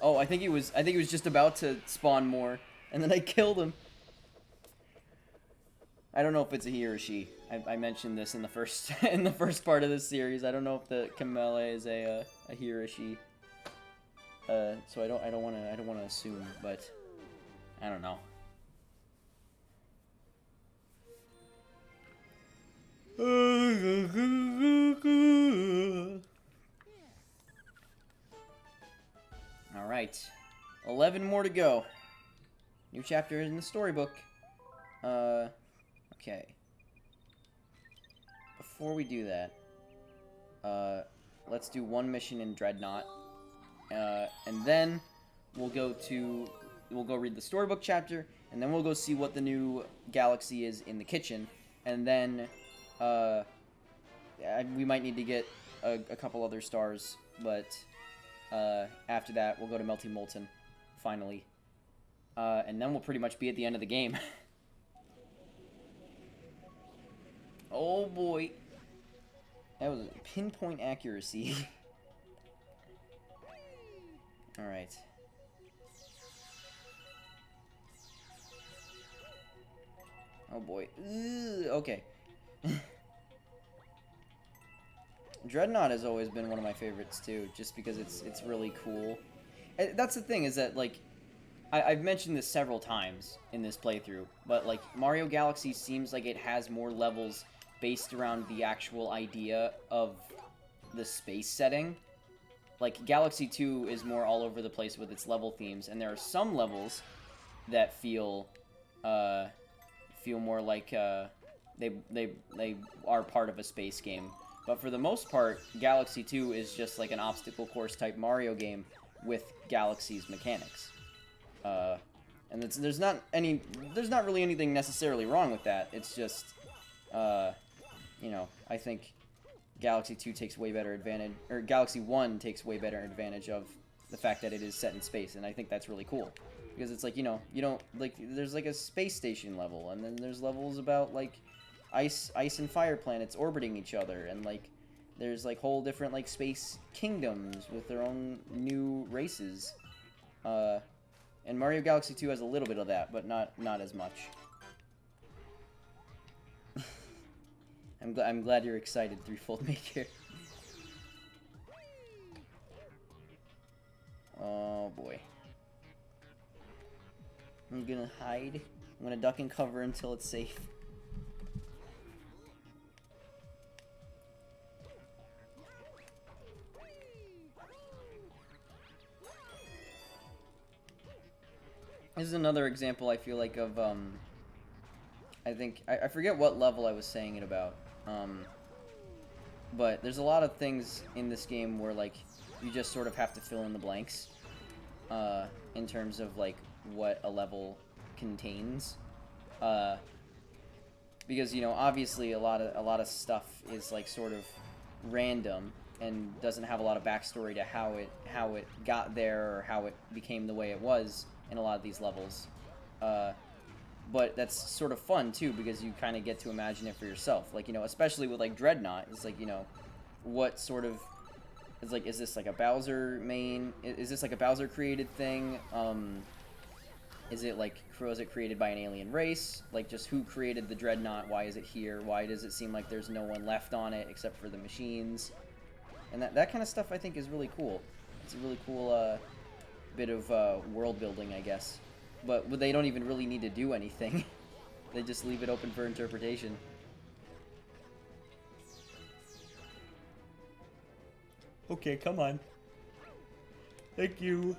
Oh, I think he was just about to spawn more, and then I killed him. I don't know if it's a he or a she. I mentioned this in the first part of this series. I don't know if the Camilla is a he or a she. So I don't want to assume, but I don't know. Alright. 11 more to go. New chapter in the storybook. Okay. Before we do that, let's do one mission in Dreadnought. And then we'll go read the storybook chapter, and then we'll go see what the new galaxy is in the kitchen, and then, we might need to get a couple other stars, but, after that, we'll go to Melty Molten, finally. And then we'll pretty much be at the end of the game. Oh boy. That was pinpoint accuracy. Alright. Oh boy. Ugh, okay. Dreadnought has always been one of my favorites too, just because it's really cool. And that's the thing, is that, like, I've mentioned this several times in this playthrough, but, like, Mario Galaxy seems like it has more levels based around the actual idea of the space setting. Like, Galaxy 2 is more all over the place with its level themes, and there are some levels that feel more like they are part of a space game. But for the most part, Galaxy 2 is just like an obstacle course type Mario game with Galaxy's mechanics. And there's not really anything necessarily wrong with that. It's just, you know, I think Galaxy 2 takes way better advantage, or Galaxy 1 takes way better advantage of the fact that it is set in space, and I think that's really cool. Because it's like, you know, you don't, like, there's like a space station level, and then there's levels about, like, ice and fire planets orbiting each other, and, like, there's, like, whole different, like, space kingdoms with their own new races. And Mario Galaxy 2 has a little bit of that, but not as much. I'm glad you're excited, Threefold Maker. Oh boy. I'm gonna hide. I'm gonna duck and cover until it's safe. This is another example, I feel like, of, I forget what level I was saying it about, but there's a lot of things in this game where, like, you just sort of have to fill in the blanks, in terms of, like, what a level contains, because, you know, obviously a lot of stuff is, like, sort of random, and doesn't have a lot of backstory to how it got there, or how it became the way it was in a lot of these levels, but that's sort of fun too, because you kind of get to imagine it for yourself. Like, you know, especially with, like, Dreadnought, it's like, you know, what sort of, it's like, is this like a Bowser main, is this like a Bowser created thing, is it like, was it created by an alien race, like, just who created the Dreadnought, why is it here, why does it seem like there's no one left on it except for the machines, and that kind of stuff I think is really cool. It's a really cool, bit of world building, I guess, but they don't even really need to do anything. They just leave it open for interpretation. Okay, come on. Thank you.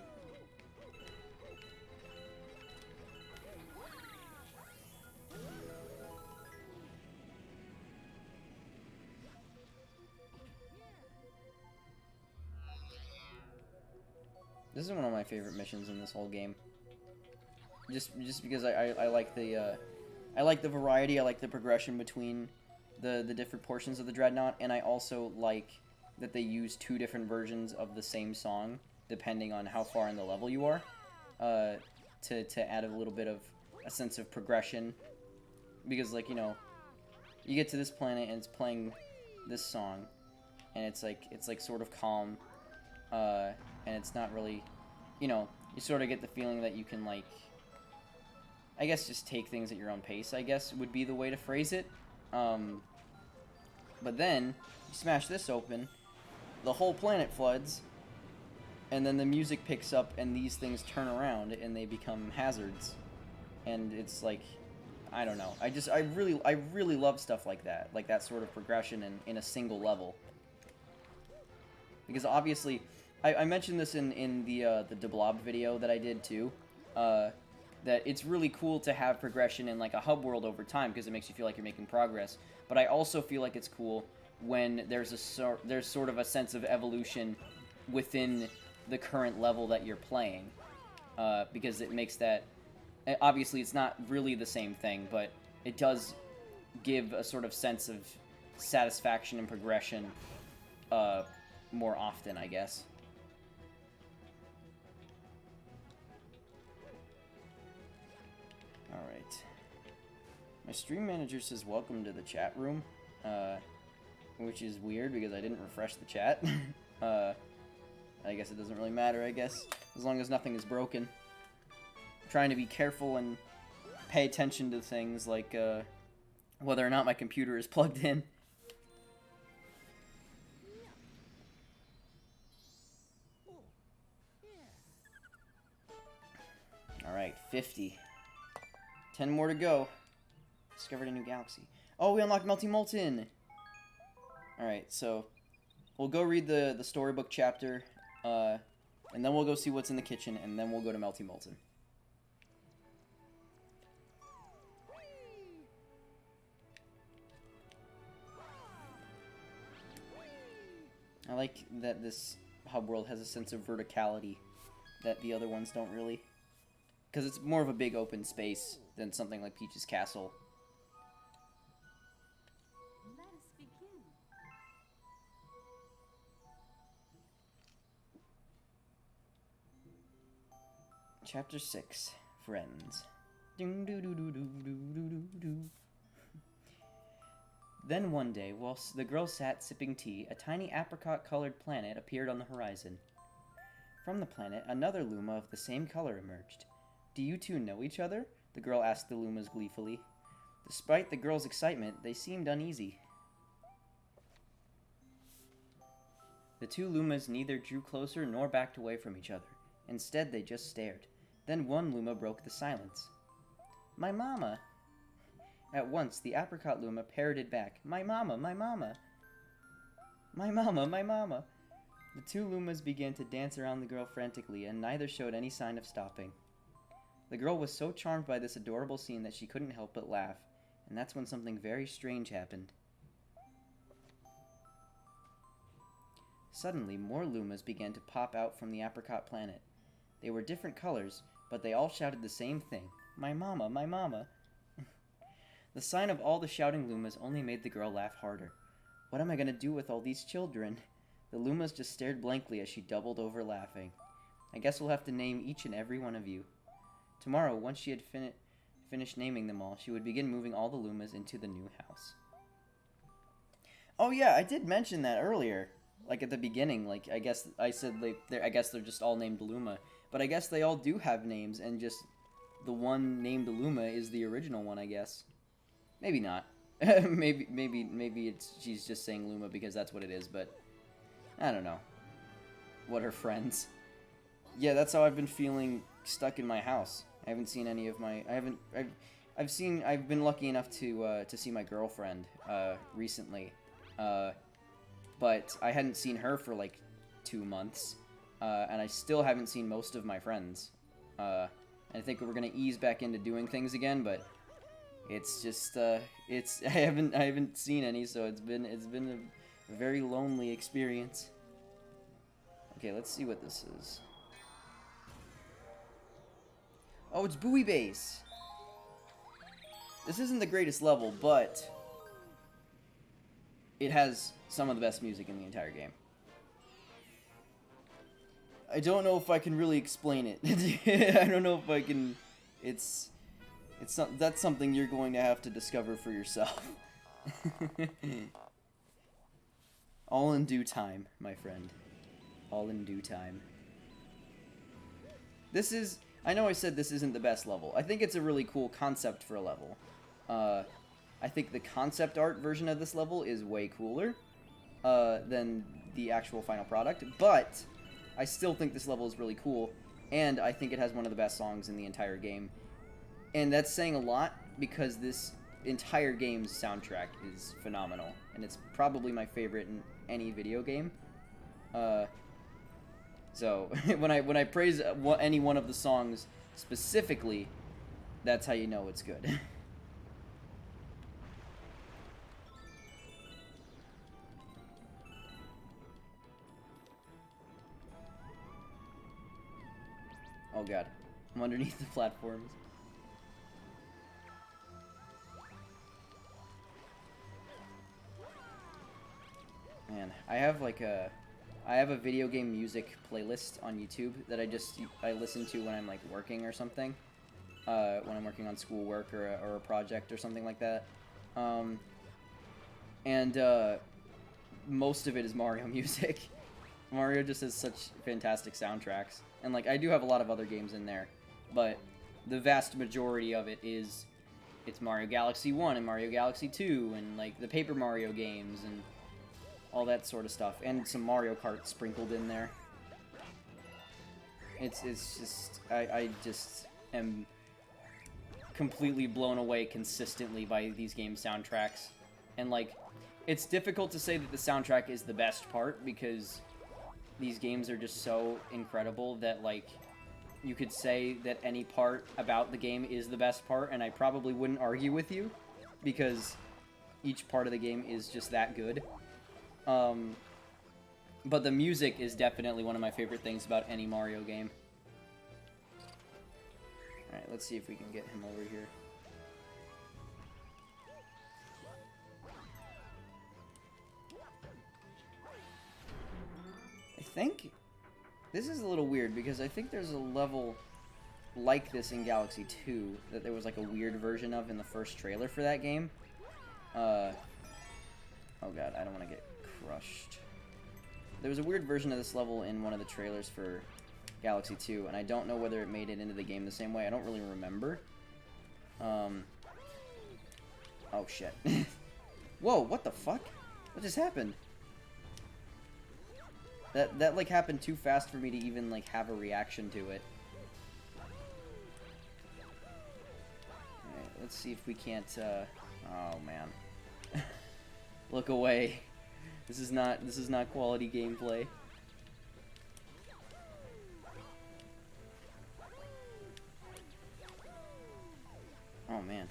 This is one of my favorite missions in this whole game. Just because I like the variety, I like the progression between the different portions of the Dreadnought, and I also like that they use two different versions of the same song depending on how far in the level you are, to add a little bit of a sense of progression. Because, like, you know, you get to this planet and it's playing this song, and it's like sort of calm, and it's not really, you know, you sort of get the feeling that you can, like, I guess just take things at your own pace, I guess, would be the way to phrase it. But then, you smash this open, the whole planet floods, and then the music picks up, and these things turn around, and they become hazards. and it's like, I don't know. I really love stuff like that sort of progression in a single level. Because obviously, I mentioned this in the Blob video that I did too, that it's really cool to have progression in like a hub world over time because it makes you feel like you're making progress. But I also feel like it's cool when there's sort of a sense of evolution within the current level that you're playing, because it makes that, obviously it's not really the same thing, but it does give a sort of sense of satisfaction and progression more often, I guess. Alright. My stream manager says welcome to the chat room, which is weird because I didn't refresh the chat. I guess it doesn't really matter, I guess, as long as nothing is broken. I'm trying to be careful and pay attention to things like whether or not my computer is plugged in. Alright, 50. 10 more to go. Discovered a new galaxy. Oh, we unlocked Molten! Alright, so we'll go read the storybook chapter, and then we'll go see what's in the kitchen, and then we'll go to Molten. I like that this hub world has a sense of verticality that the other ones don't really. Because it's more of a big open space than something like Peach's Castle. Let us begin. Chapter 6, Friends. Doo doo doo doo doo doo doo doo. Then one day, whilst the girls sat sipping tea, a tiny apricot-colored planet appeared on the horizon. From the planet, another Luma of the same color emerged. "Do you two know each other?" the girl asked the Lumas gleefully. Despite the girls' excitement, they seemed uneasy. The two Lumas neither drew closer nor backed away from each other. Instead, they just stared. Then one Luma broke the silence. "My mama!" At once, the apricot Luma parroted back, "My mama, my mama! My mama, my mama!" The two Lumas began to dance around the girl frantically, and neither showed any sign of stopping. The girl was so charmed by this adorable scene that she couldn't help but laugh, and that's when something very strange happened. Suddenly, more Lumas began to pop out from the apricot planet. They were different colors, but they all shouted the same thing, "My mama, my mama!" The sign of all the shouting Lumas only made the girl laugh harder. "What am I going to do with all these children?" The Lumas just stared blankly as she doubled over laughing. "I guess we'll have to name each and every one of you." Tomorrow, once she had finished naming them all, she would begin moving all the Lumas into the new house. Oh yeah, I did mention that earlier. Like at the beginning, like I guess I said I guess they're just all named Luma, but I guess they all do have names, and just the one named Luma is the original one, I guess. Maybe not. maybe she's just saying Luma because that's what it is, but I don't know. What are friends? Yeah, that's how I've been feeling stuck in my house. I haven't seen any of my I've been lucky enough to see my girlfriend recently. But I hadn't seen her for like 2 months, and I still haven't seen most of my friends. I think we're gonna ease back into doing things again, but it's just I haven't seen any, so it's been a very lonely experience. Okay, let's see what this is. Oh, it's Buoy Base. This isn't the greatest level, but it has some of the best music in the entire game. I don't know if I can really explain it. I don't know if I can. That's something you're going to have to discover for yourself. All in due time, my friend. All in due time. I know I said this isn't the best level. I think it's a really cool concept for a level. I think the concept art version of this level is way cooler than the actual final product, but I still think this level is really cool, and I think it has one of the best songs in the entire game. And that's saying a lot because this entire game's soundtrack is phenomenal, and it's probably my favorite in any video game. So when I praise any one of the songs specifically, that's how you know it's good. Oh god, I'm underneath the platforms. Man, I have a video game music playlist on YouTube that I listen to when I'm like working or something, when I'm working on schoolwork or a project or something like that, and most of it is Mario music. Mario just has such fantastic soundtracks, and like I do have a lot of other games in there, but the vast majority of it's Mario Galaxy 1 and Mario Galaxy 2 and like the Paper Mario games and all that sort of stuff, and some Mario Kart sprinkled in there. It's just I just am completely blown away consistently by these game soundtracks, and like it's difficult to say that the soundtrack is the best part because these games are just so incredible that like you could say that any part about the game is the best part, and I probably wouldn't argue with you because each part of the game is just that good. But the music is definitely one of my favorite things about any Mario game. Alright, let's see if we can get him over here. I think this is a little weird because I think there's a level like this in Galaxy 2 that there was like a weird version of in the first trailer for that game. Oh god, I don't want to get crushed. There was a weird version of this level in one of the trailers for Galaxy 2, and I don't know whether it made it into the game the same way. I don't really remember. Oh shit. Whoa, what the fuck? What just happened? That like happened too fast for me to even like have a reaction to it. Alright, let's see if we can't oh man. Look away. This is not quality gameplay. Oh man.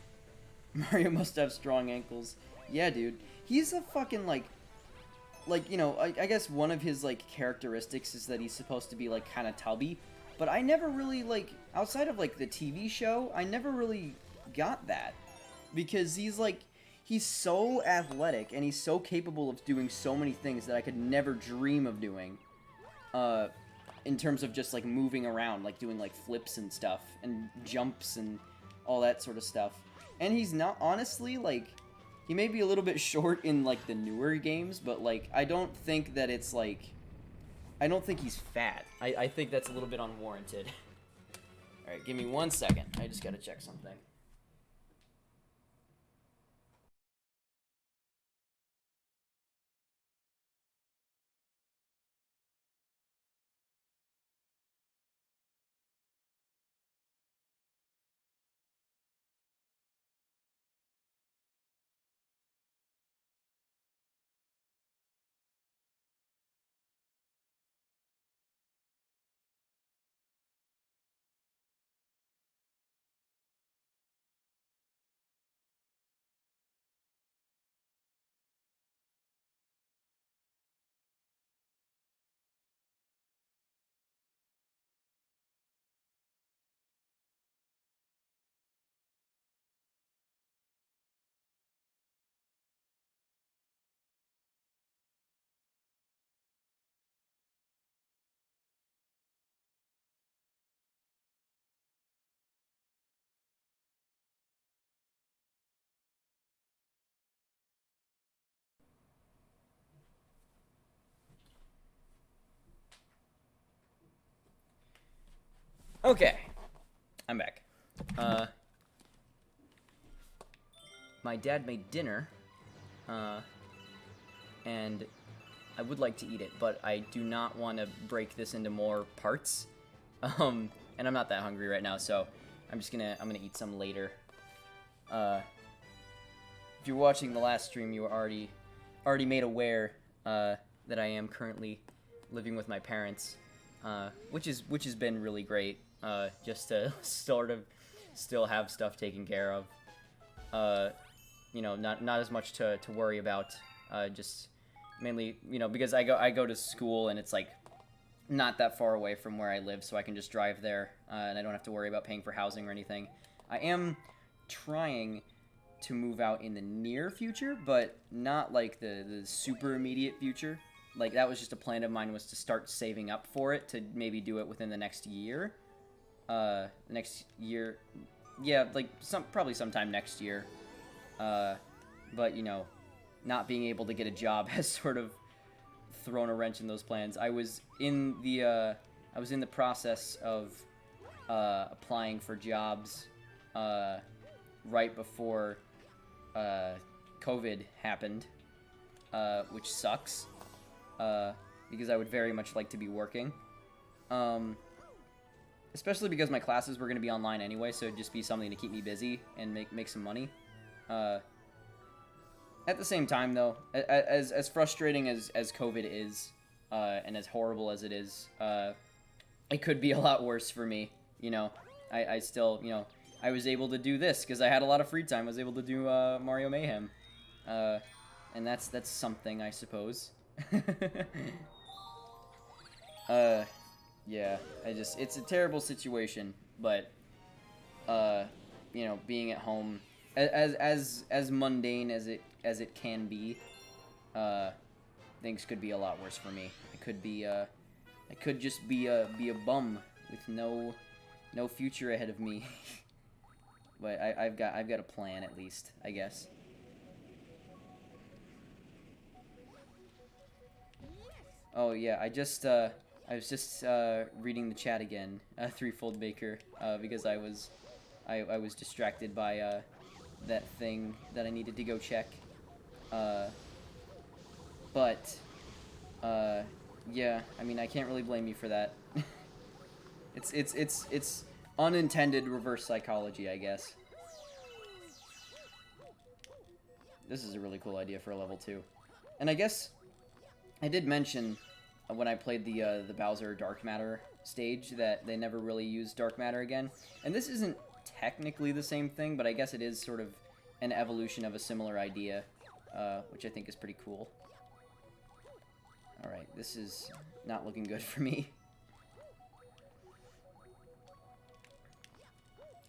Mario must have strong ankles. Yeah, dude. He's a fucking like you know, I guess one of his like characteristics is that he's supposed to be like kind of tubby, but I never really like outside of like the TV show, I never really got that because he's so athletic and he's so capable of doing so many things that I could never dream of doing in terms of just like moving around, like doing like flips and stuff and jumps and all that sort of stuff. And he's not, honestly, like, he may be a little bit short in like the newer games, but like I don't think that it's like, I don't think he's fat. I think that's a little bit unwarranted. Alright, give me 1 second. I just gotta check something. Okay, I'm back. My dad made dinner, and I would like to eat it, but I do not want to break this into more parts. And I'm not that hungry right now, so I'm gonna eat some later. If you're watching the last stream, you were already made aware that I am currently living with my parents, which has been really great. Just to sort of still have stuff taken care of. You know, not as much to worry about. Just mainly, you know, because I go to school and it's like not that far away from where I live, so I can just drive there, and I don't have to worry about paying for housing or anything. I am trying to move out in the near future, but not like the super immediate future. Like, that was just a plan of mine, was to start saving up for it, to maybe do it within the next year. Next year, yeah, like probably sometime next year. But, you know, not being able to get a job has sort of thrown a wrench in those plans. I was in the process of applying for jobs right before COVID happened, which sucks, because I would very much like to be working, especially because my classes were going to be online anyway, so it'd just be something to keep me busy and make some money. At the same time, though, as frustrating as COVID is, and as horrible as it is, it could be a lot worse for me. You know, I still, you know, I was able to do this because I had a lot of free time. I was able to do Mario Mayhem, and that's something, I suppose. Yeah, it's a terrible situation, but you know, being at home, as mundane as it can be, things could be a lot worse for me. I could just be a bum with no future ahead of me. But I've got a plan, at least, I guess. Oh yeah, I was just reading the chat again, Threefold Baker, because I was distracted by that thing that I needed to go check. But yeah, I mean, I can't really blame you for that. It's unintended reverse psychology, I guess. This is a really cool idea for a level 2. And I guess I did mention when I played the Bowser Dark Matter stage that they never really used Dark Matter again. And this isn't technically the same thing, but I guess it is sort of an evolution of a similar idea, which I think is pretty cool. Alright, this is not looking good for me.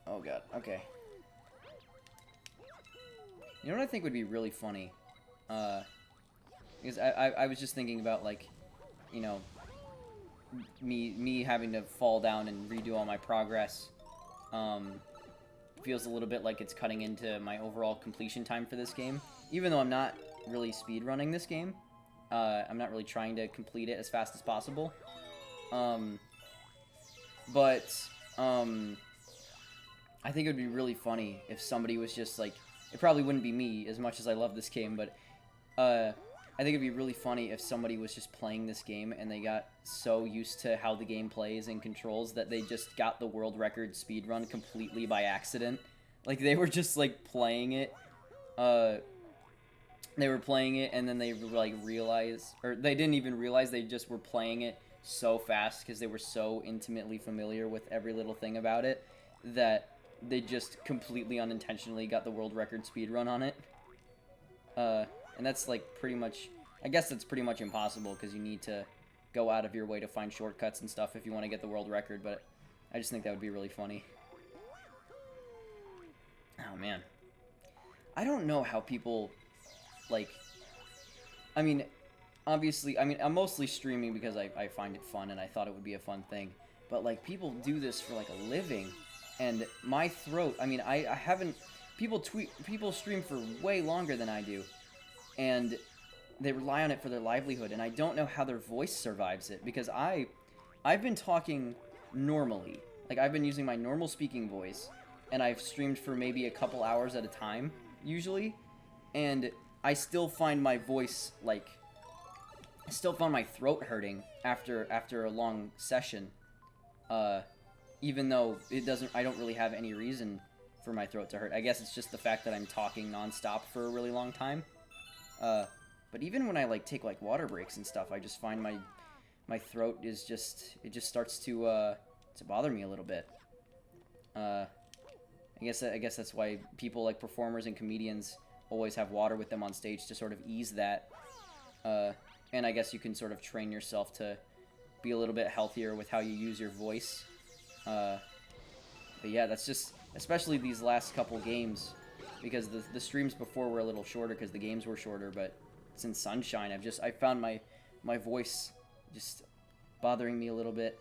Oh god, okay. You know what I think would be really funny? Because I was just thinking about, like, you know, me having to fall down and redo all my progress. Feels a little bit like it's cutting into my overall completion time for this game. Even though I'm not really speedrunning this game. I'm not really trying to complete it as fast as possible. But I think it would be really funny if somebody was just like, it probably wouldn't be me as much as I love this game, but I think it'd be really funny if somebody was just playing this game and they got so used to how the game plays and controls that they just got the world record speedrun completely by accident. Like, they were just, like, playing it, they were playing it and then they, like, realized, or they didn't even realize they just were playing it so fast because they were so intimately familiar with every little thing about it that they just completely unintentionally got the world record speedrun on it. And that's, like, pretty much, I guess that's pretty much impossible because you need to go out of your way to find shortcuts and stuff if you want to get the world record, but I just think that would be really funny. Oh, man. I don't know how people, like, I mean, obviously, I mean, I'm mostly streaming because I find it fun and I thought it would be a fun thing, but, like, people do this for, like, a living, and my throat, I mean, I haven't, people stream for way longer than I do, and they rely on it for their livelihood, and I don't know how their voice survives it, because I've been talking normally, like, I've been using my normal speaking voice, and I've streamed for maybe a couple hours at a time, usually, and I still find my voice, like, I still find my throat hurting after a long session, even though I don't really have any reason for my throat to hurt. I guess it's just the fact that I'm talking nonstop for a really long time. But even when I like take like water breaks and stuff, I just find my throat is just starts to bother me a little bit. I guess that's why people like performers and comedians always have water with them on stage to sort of ease that. And I guess you can sort of train yourself to be a little bit healthier with how you use your voice. But yeah, that's just, especially these last couple games, because the streams before were a little shorter because the games were shorter, but since Sunshine, I found my voice just bothering me a little bit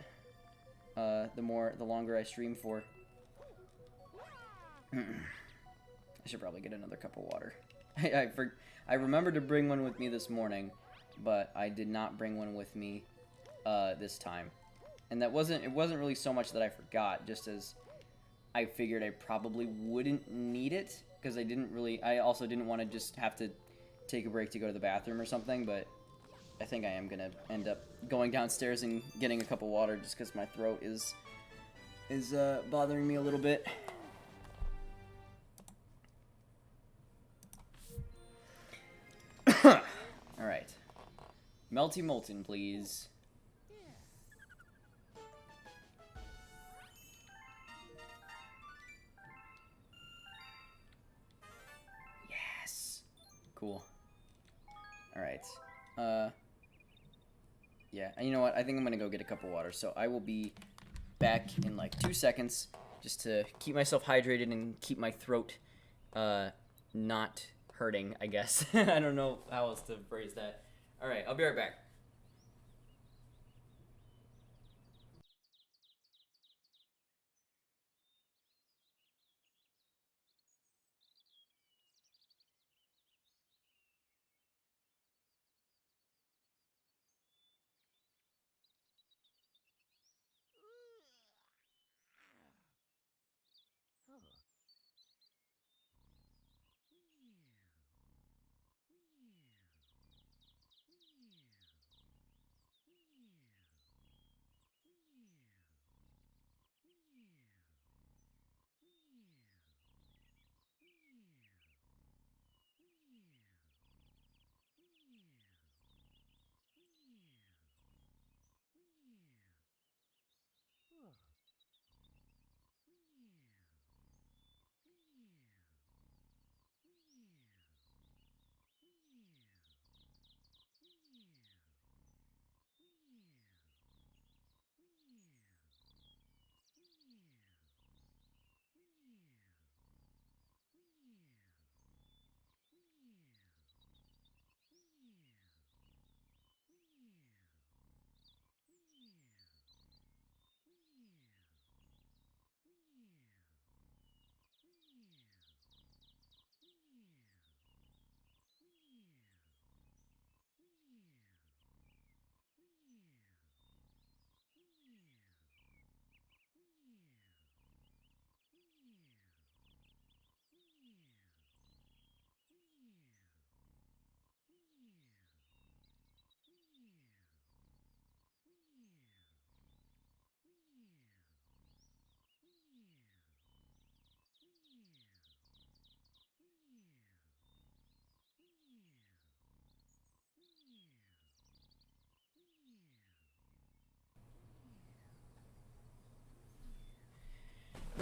the longer I stream for. I should probably get another cup of water. I remembered to bring one with me this morning, but I did not bring one with me this time. And it wasn't really so much that I forgot, just as I figured I probably wouldn't need it, because I also didn't want to just have to take a break to go to the bathroom or something, but I think I am going to end up going downstairs and getting a cup of water just because my throat is bothering me a little bit. Alright. Melty Molten, please. Yes! Cool. Alright. Yeah, and you know what? I think I'm gonna go get a cup of water, so I will be back in like 2 seconds just to keep myself hydrated and keep my throat not hurting, I guess. I don't know how else to phrase that. Alright, I'll be right back.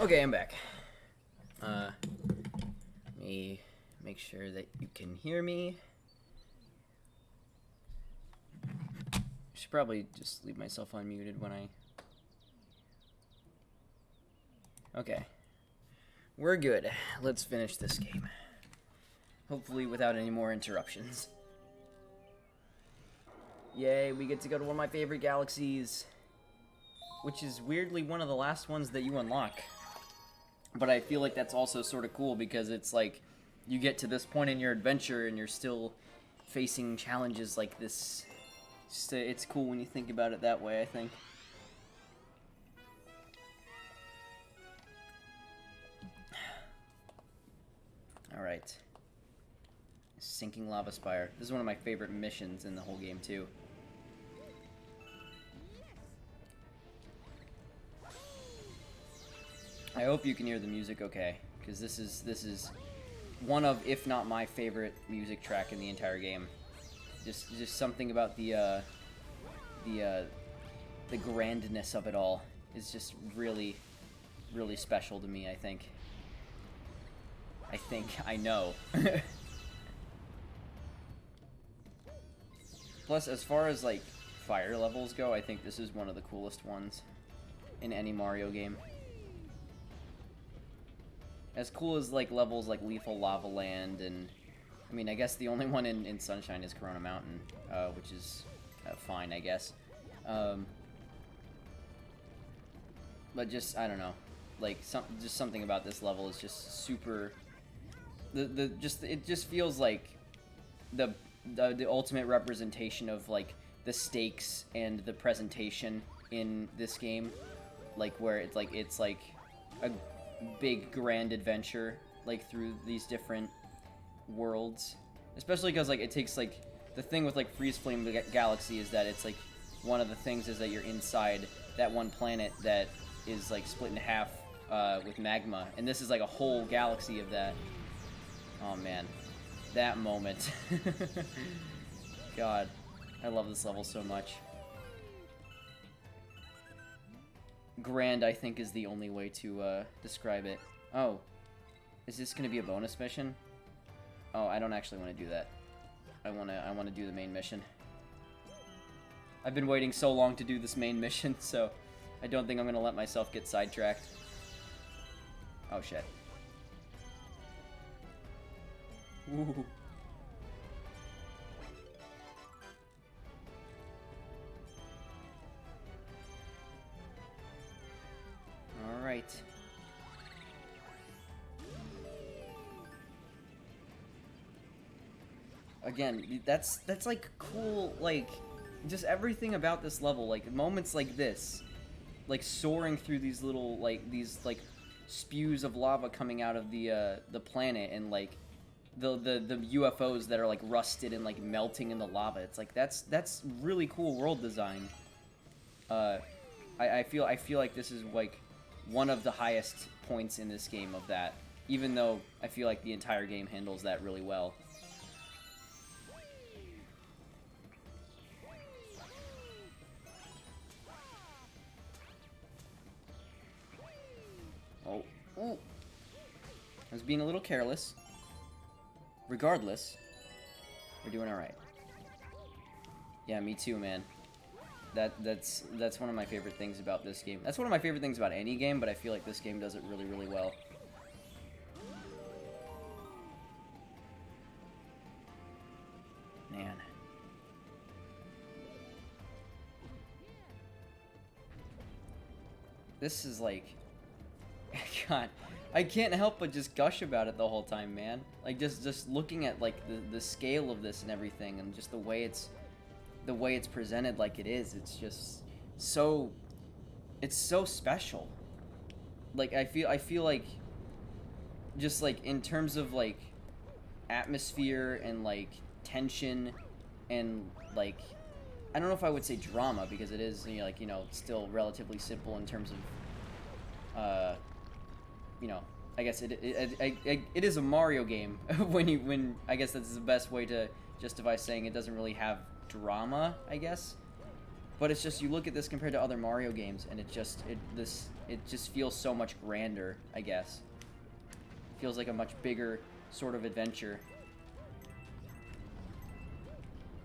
Okay, I'm back. Let me make sure that you can hear me. I should probably just leave myself unmuted when I... Okay. We're good. Let's finish this game. Hopefully without any more interruptions. Yay, we get to go to one of my favorite galaxies. Which is weirdly one of the last ones that you unlock. But I feel like that's also sort of cool because it's like you get to this point in your adventure and you're still facing challenges like this. It's cool when you think about it that way, I think. Alright. Sinking Lava Spire. This is one of my favorite missions in the whole game, too. I hope you can hear the music okay, because this is one of, if not my favorite music track in the entire game. Just something about the grandness of it all is just really, really special to me, I think. I know. Plus, as far as, like, fire levels go, I think this is one of the coolest ones in any Mario game. As cool as, like, levels like Lethal Lava Land, and, I mean, I guess the only one in Sunshine is Corona Mountain, which is fine, I guess. But just, I don't know, like, just something about this level is just super, it just feels like the ultimate representation of, like, the stakes and the presentation in this game, like, where it's like a big grand adventure, like, through these different worlds, especially because, like, it takes, like, the thing with, like, Freeze Flame Galaxy is that it's, like, one of the things is that you're inside that one planet that is, like, split in half with magma, and this is, like, a whole galaxy of that. Oh man, that moment. God, I love this level so much. Grand, I think, is the only way to describe it. Oh, is this gonna be a bonus mission? Oh, I don't actually want to do that. I wanna do the main mission. I've been waiting so long to do this main mission, so I don't think I'm gonna let myself get sidetracked. Oh shit. Ooh. All right. Again, that's like cool, like, just everything about this level, like moments like this, like soaring through these little, like, these, like, spews of lava coming out of the planet, and, like, the UFOs that are, like, rusted and, like, melting in the lava. It's like, that's really cool world design. I feel like this is, like, one of the highest points in this game of that, even though I feel like the entire game handles that really well. Oh, ooh. I was being a little careless. Regardless, we're doing alright. Yeah, me too, man. That's one of my favorite things about this game. That's one of my favorite things about any game, but I feel like this game does it really, really well. Man. This is like... God, I can't help but just gush about it the whole time, man. Like, just looking at, like, the scale of this and everything, and just the way it's presented like it is, it's just so... It's so special. Like, I feel like... Just, like, in terms of, like, atmosphere and, like, tension and, like... I don't know if I would say drama, because it is, you know, like, you know, still relatively simple in terms of, you know, I guess it is a Mario game. when I guess that's the best way to justify saying it doesn't really have drama, I guess. But it's just, you look at this compared to other Mario games, and it just feels so much grander, I guess. It feels like a much bigger sort of adventure.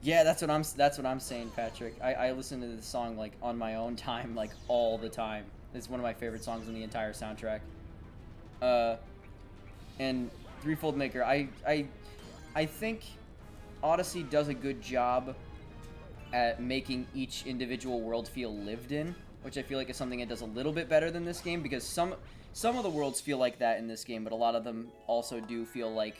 Yeah, that's what I'm saying, Patrick. I listen to this song, like, on my own time, like, all the time. It's one of my favorite songs in the entire soundtrack. And Threefold Maker, I think Odyssey does a good job at making each individual world feel lived in, which I feel like is something it does a little bit better than this game, because some of the worlds feel like that in this game, but a lot of them also do feel like,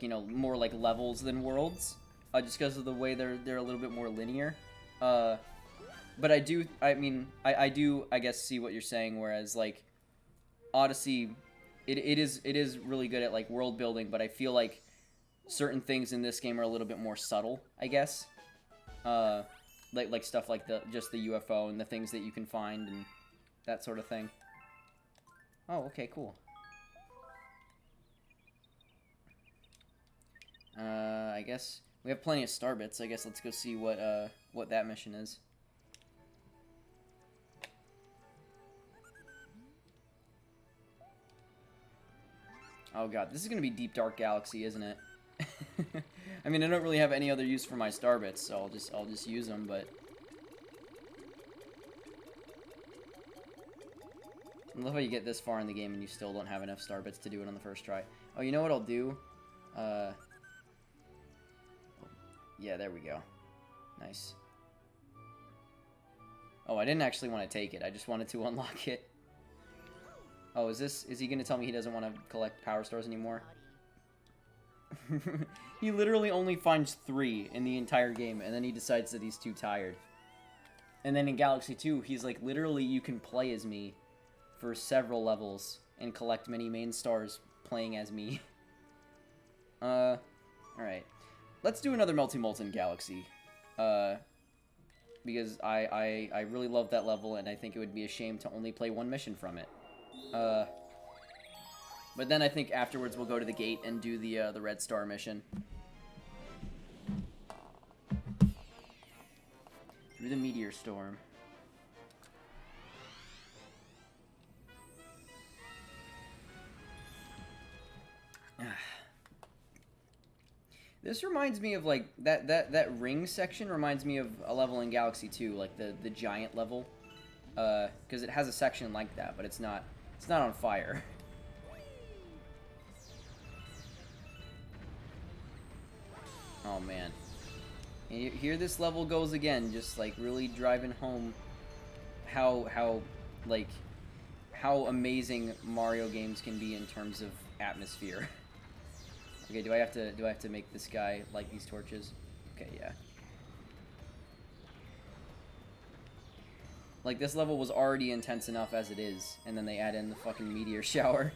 you know, more like levels than worlds, just because of the way they're a little bit more linear. But I do, I guess, see what you're saying, whereas, like, Odyssey, it is really good at, like, world building, but I feel like certain things in this game are a little bit more subtle, I guess. Like stuff like just the UFO and the things that you can find and that sort of thing. Oh, okay, cool. I guess we have plenty of star bits. I guess let's go see what that mission is. Oh god, this is gonna be Deep Dark Galaxy, isn't it? I mean, I don't really have any other use for my star bits, so I'll just use them. But I love how you get this far in the game and you still don't have enough star bits to do it on the first try. Oh, you know what I'll do? Yeah, there we go. Nice. Oh, I didn't actually want to take it. I just wanted to unlock it. Oh, is he going to tell me he doesn't want to collect power stars anymore? He literally only finds 3 in the entire game, and then he decides that he's too tired. And then in Galaxy 2, he's like, literally, you can play as me for several levels and collect many main stars playing as me. Alright. Let's do another Molten Galaxy. Because I really love that level, and I think it would be a shame to only play one mission from it. But then I think afterwards we'll go to the gate and do the Red Star mission. Through the meteor storm. This reminds me of, like, that ring section reminds me of a level in Galaxy 2, like the giant level. Because it has a section like that, but it's not on fire. Oh man. And here this level goes again, just like really driving home how amazing Mario games can be in terms of atmosphere. Okay, do I have to make this guy light these torches? Okay, yeah. Like, this level was already intense enough as it is, and then they add in the fucking meteor shower.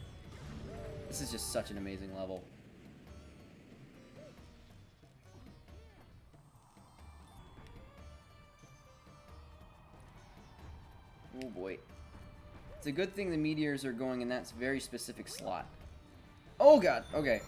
This is just such an amazing level. Oh boy. It's a good thing the meteors are going in that very specific slot. Oh god, okay.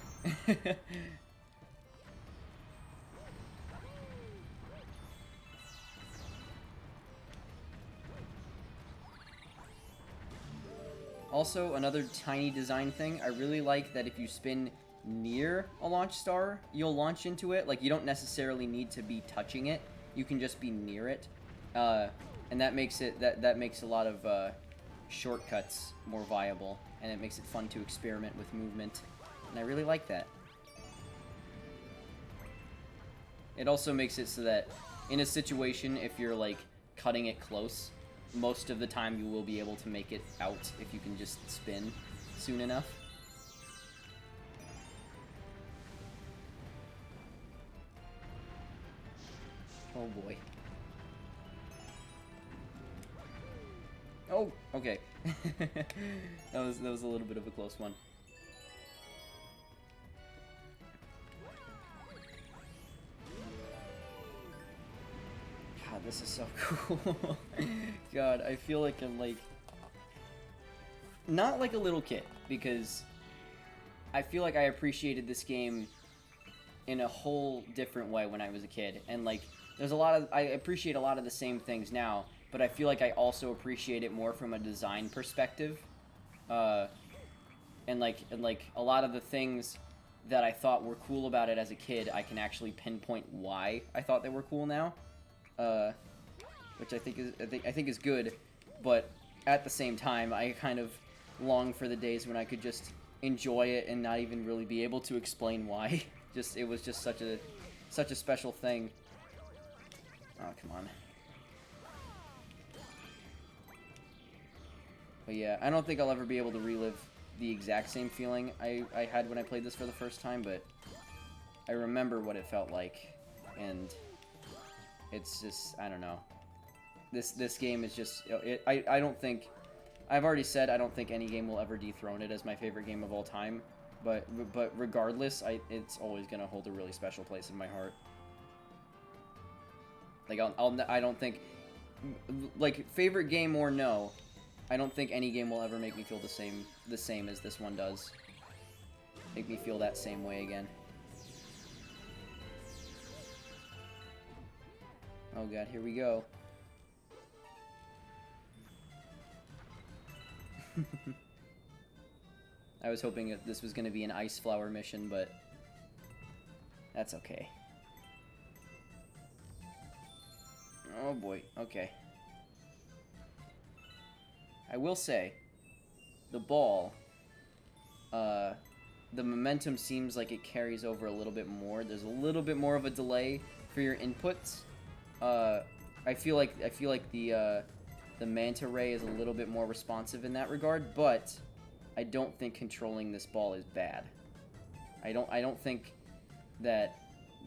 Also, another tiny design thing, I really like that if you spin near a launch star, you'll launch into it. Like, you don't necessarily need to be touching it. You can just be near it. And that makes it that makes a lot of shortcuts more viable, and it makes it fun to experiment with movement. And I really like that. It also makes it so that in a situation, if you're like cutting it close, most of the time you will be able to make it out if you can just spin soon enough. Oh boy. Oh, okay. that was a little bit of a close one. God, this is so cool. God, I feel like I'm like not like a little kid, because I feel like I appreciated this game in a whole different way when I was a kid, and like there's a lot of I appreciate a lot of the same things now. But I feel like I also appreciate it more from a design perspective, and like a lot of the things that I thought were cool about it as a kid, I can actually pinpoint why I thought they were cool now, which I think is good. But at the same time, I kind of long for the days when I could just enjoy it and not even really be able to explain why. It was just such a special thing. Oh, come on. But yeah, I don't think I'll ever be able to relive the exact same feeling I had when I played this for the first time, but I remember what it felt like, and it's just, I don't know. This game is just, I don't think, I've already said I don't think any game will ever dethrone it as my favorite game of all time, but regardless, it's always going to hold a really special place in my heart. Like, I don't think, like, favorite game or no, I don't think any game will ever make me feel the same as this one does. Make me feel that same way again. Oh god, here we go. I was hoping that this was going to be an ice flower mission, but that's okay. Oh boy, okay. I will say, the ball, the momentum seems like it carries over a little bit more. There's a little bit more of a delay for your inputs. I feel like the manta ray is a little bit more responsive in that regard, but I don't think controlling this ball is bad. I don't think that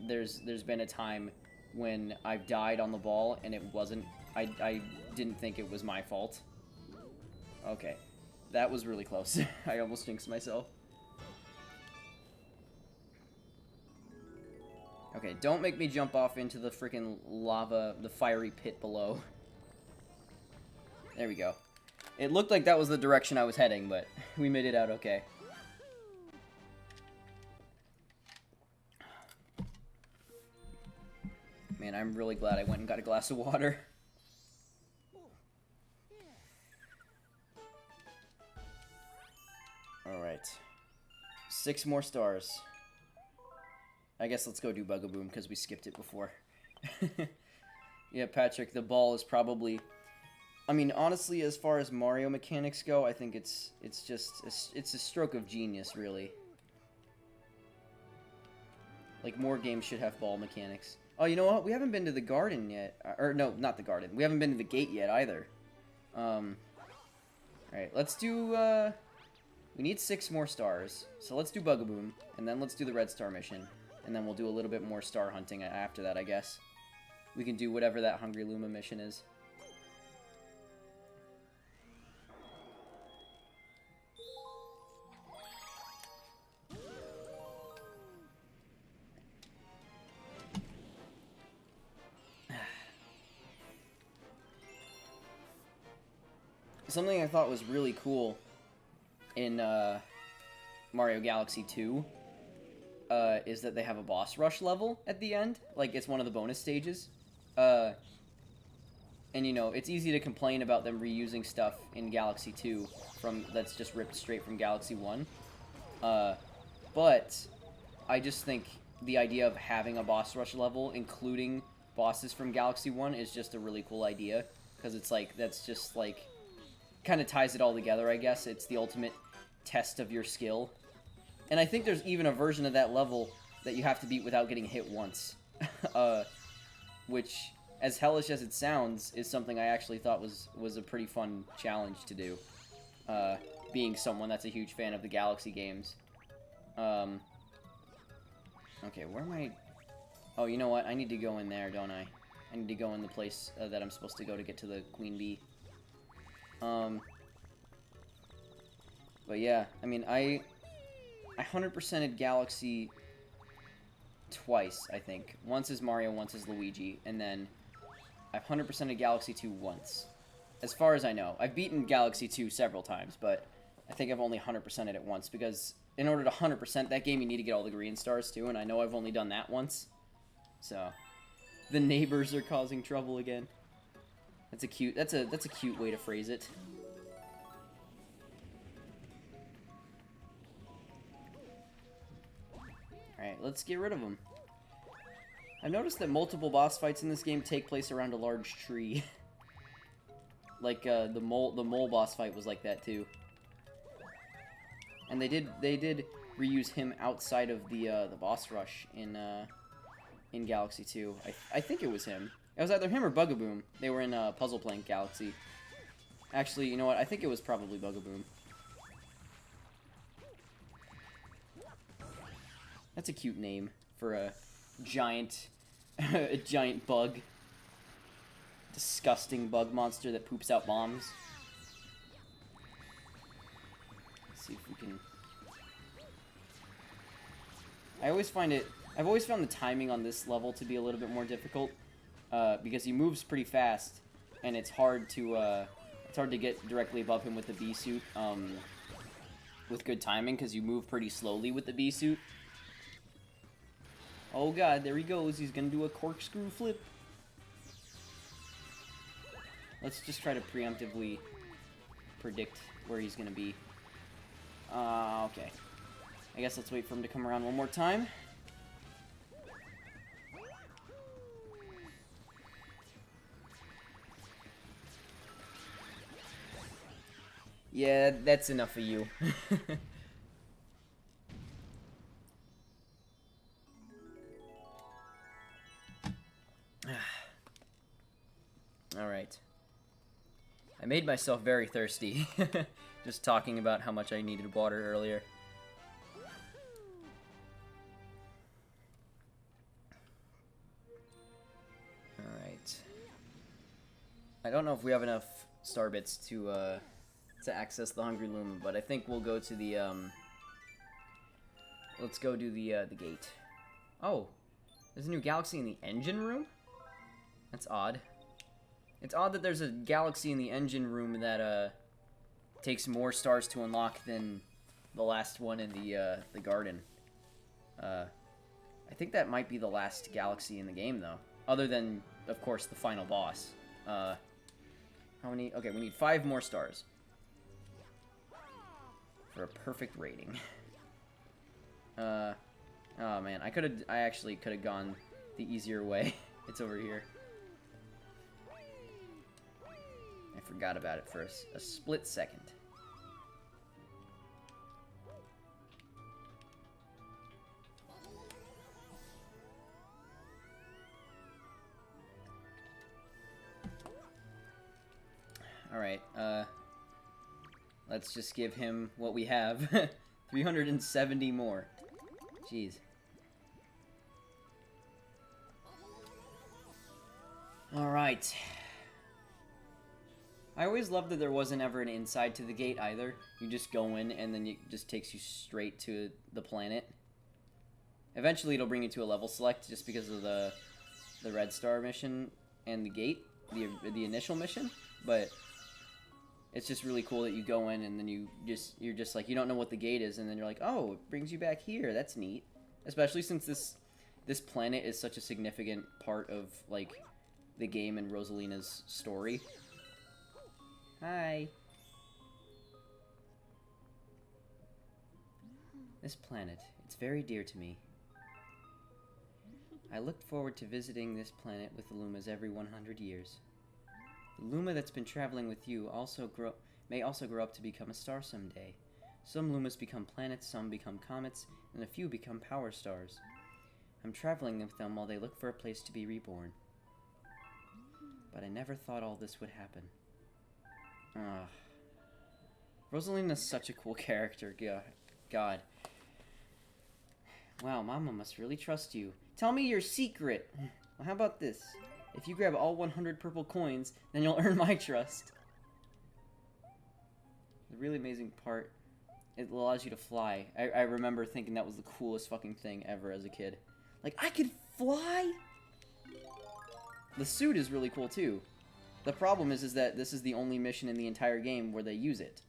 there's been a time when I've died on the ball and it wasn't. I didn't think it was my fault. Okay, that was really close. I almost jinxed myself. Okay, don't make me jump off into the freaking lava, the fiery pit below. There we go. It looked like that was the direction I was heading, but we made it out okay. Man, I'm really glad I went and got a glass of water. Alright. 6 more stars. I guess let's go do Bugaboom, because we skipped it before. Yeah, Patrick, the ball is probably... I mean, honestly, as far as Mario mechanics go, I think it's just... It's a stroke of genius, really. Like, more games should have ball mechanics. Oh, you know what? We haven't been to the garden yet. Or, no, not the garden. We haven't been to the gate yet, either. Alright, let's do, we need 6 more stars. So let's do Bugaboom, and then let's do the Red Star mission. And then we'll do a little bit more star hunting after that, I guess. We can do whatever that Hungry Luma mission is. Something I thought was really cool in Mario Galaxy 2 is that they have a boss rush level at the end. Like, it's one of the bonus stages. And, you know, it's easy to complain about them reusing stuff in Galaxy 2 that's just ripped straight from Galaxy 1. But I just think the idea of having a boss rush level, including bosses from Galaxy 1, is just a really cool idea. Because it's like, that's just like... kind of ties it all together, I guess. It's the ultimate test of your skill. And I think there's even a version of that level that you have to beat without getting hit once. Which, as hellish as it sounds, is something I actually thought was a pretty fun challenge to do. Being someone that's a huge fan of the Galaxy games. Okay, where am I... Oh, you know what? I need to go in there, don't I? I need to go in the place that I'm supposed to go to get to the Queen Bee. But yeah, I mean, I 100%ed Galaxy twice, I think. Once as Mario, once as Luigi, and then I've 100%ed Galaxy 2 once. As far as I know. I've beaten Galaxy 2 several times, but I think I've only 100%ed it once, because in order to 100% that game, you need to get all the green stars too, and I know I've only done that once. So, the neighbors are causing trouble again. That's a cute way to phrase it. Alright, let's get rid of them. I've noticed that multiple boss fights in this game take place around a large tree. Like, the mole boss fight was like that, too. And they did reuse him outside of the boss rush in Galaxy 2. I think it was him. It was either him or Bugaboom. They were in Puzzle Plank Galaxy. Actually, you know what? I think it was probably Bugaboom. That's a cute name for a giant, a giant bug. Disgusting bug monster that poops out bombs. Let's see if we can... I've always found the timing on this level to be a little bit more difficult. Because he moves pretty fast, and it's hard to, It's hard to get directly above him with the bee suit, with good timing, because you move pretty slowly with the bee suit. Oh god, there he goes. He's gonna do a corkscrew flip. Let's just try to preemptively predict where he's gonna be. Okay. I guess let's wait for him to come around one more time. Yeah, that's enough of you. Alright. I made myself very thirsty. Just talking about how much I needed water earlier. Alright. I don't know if we have enough star bits to access the Hungry Luma, but I think we'll go to the, let's go do the gate. Oh! There's a new galaxy in the engine room? That's odd. It's odd that there's a galaxy in the engine room that, takes more stars to unlock than the last one in the garden. I think that might be the last galaxy in the game, though. Other than, of course, the final boss. How many? Okay, we need 5 more stars. For a perfect rating. Oh man, I actually could have gone the easier way. It's over here. I forgot about it for a split second. Alright, let's just give him what we have. 370 more. Jeez. Alright. I always loved that there wasn't ever an inside to the gate either. You just go in and then it just takes you straight to the planet. Eventually it'll bring you to a level select just because of the red star mission and the gate, the initial mission, but it's just really cool that you go in and then you're just like, you don't know what the gate is, and then you're like, oh, it brings you back here. That's neat. Especially since this planet is such a significant part of like the game and Rosalina's story. Hi. This planet, it's very dear to me. I look forward to visiting this planet with the Lumas every 100 years. The Luma that's been traveling with you may also grow up to become a star someday. Some Lumas become planets, some become comets, and a few become power stars. I'm traveling with them while they look for a place to be reborn. But I never thought all this would happen. Rosalina's such a cool character. God. Wow, Mama must really trust you. Tell me your secret. Well, how about this? If you grab all 100 purple coins, then you'll earn my trust. The really amazing part, it allows you to fly. I remember thinking that was the coolest fucking thing ever as a kid. Like, I could fly? The suit is really cool too. The problem is that this is the only mission in the entire game where they use it.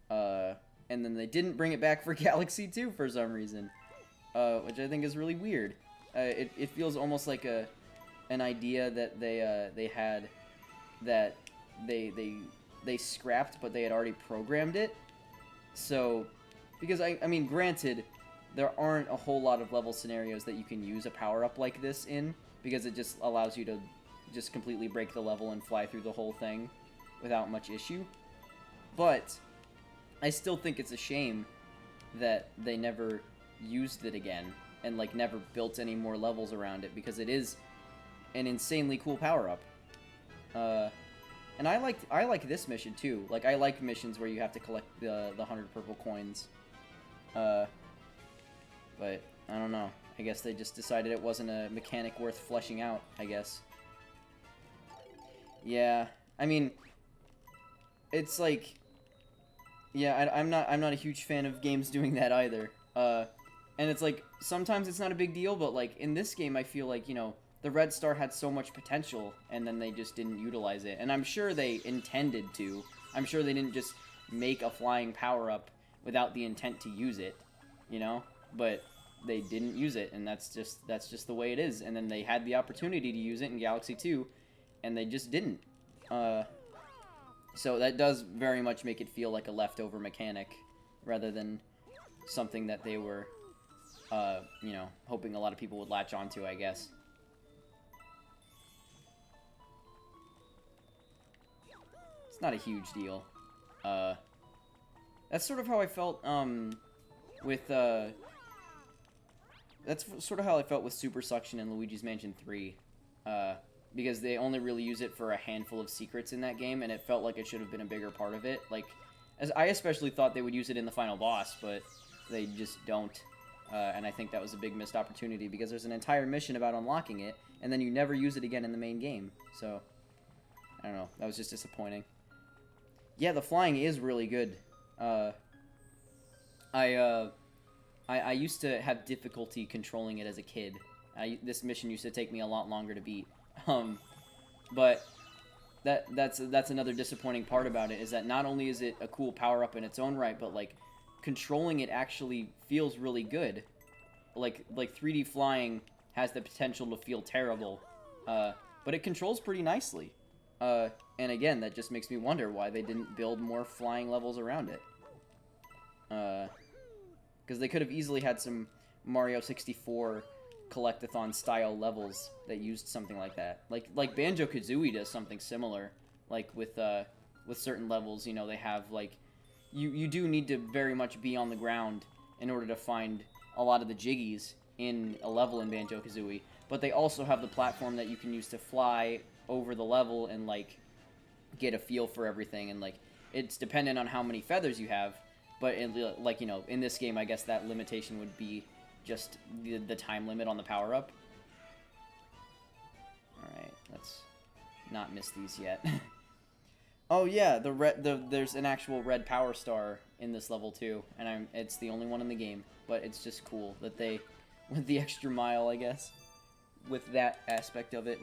And then they didn't bring it back for Galaxy 2 for some reason. Which I think is really weird. It feels almost like an idea that they had that they scrapped, but they had already programmed it. So, because I mean, granted, there aren't a whole lot of level scenarios that you can use a power-up like this in, because it just allows you to just completely break the level and fly through the whole thing without much issue. But I still think it's a shame that they never used it again and like never built any more levels around it, because it is an insanely cool power-up. And I like this mission too. Like, I like missions where you have to collect the 100 purple coins. But I don't know. I guess they just decided it wasn't a mechanic worth fleshing out, I guess. Yeah, I mean, it's like, yeah, I'm not a huge fan of games doing that either. And it's like, sometimes it's not a big deal, but like, in this game I feel like, you know, the Red Star had so much potential, and then they just didn't utilize it. And I'm sure they intended to, I'm sure they didn't just make a flying power-up without the intent to use it, you know? But they didn't use it, and that's just the way it is. And then they had the opportunity to use it in Galaxy 2, and they just didn't. So that does very much make it feel like a leftover mechanic, rather than something that they were, you know, hoping a lot of people would latch onto, I guess. It's not a huge deal. That's sort of how I felt, with, that's sort of how I felt with Super Suction in Luigi's Mansion 3. Because they only really use it for a handful of secrets in that game, and it felt like it should have been a bigger part of it. Like, as I especially thought they would use it in the final boss, but they just don't. And I think that was a big missed opportunity, because there's an entire mission about unlocking it, and then you never use it again in the main game. So, I don't know. That was just disappointing. Yeah, the flying is really good. I used to have difficulty controlling it as a kid. This mission used to take me a lot longer to beat. But that's another disappointing part about it, is that not only is it a cool power-up in its own right, but, like, controlling it actually feels really good. Like 3D flying has the potential to feel terrible, but it controls pretty nicely. And again, that just makes me wonder why they didn't build more flying levels around it. Because they could have easily had some Mario 64 collectathon style levels that used something like that. Like Banjo-Kazooie does something similar. Like with certain levels, you know, they have like you do need to very much be on the ground in order to find a lot of the jiggies in a level in Banjo-Kazooie. But they also have the platform that you can use to fly over the level and like get a feel for everything, and like it's dependent on how many feathers you have. But like, you know, in this game, I guess that limitation would be just the time limit on the power-up. Alright, let's not miss these yet. Oh yeah, there's an actual red power star in this level too, and it's the only one in the game, but it's just cool that they went the extra mile, I guess, with that aspect of it.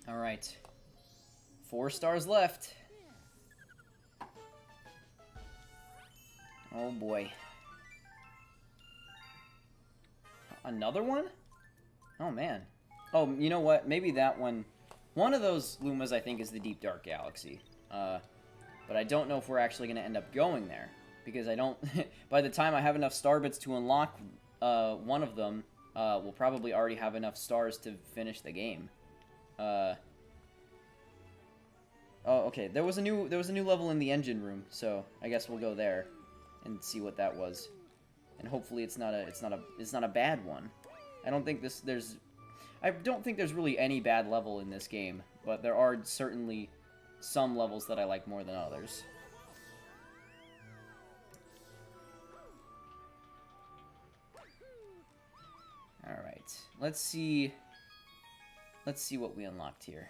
Alright. 4 stars left. Oh boy. Another one? Oh man. Oh, you know what? Maybe that one... One of those Lumas, I think, is the Deep Dark Galaxy. But I don't know if we're actually going to end up going there. Because I don't... By the time I have enough star bits to unlock one of them, we'll probably already have enough stars to finish the game. Oh, okay. There was a new level in the engine room, so I guess we'll go there and see what that was. And hopefully it's not a bad one. I don't think there's really any bad level in this game, but there are certainly some levels that I like more than others. All right. Let's see what we unlocked here.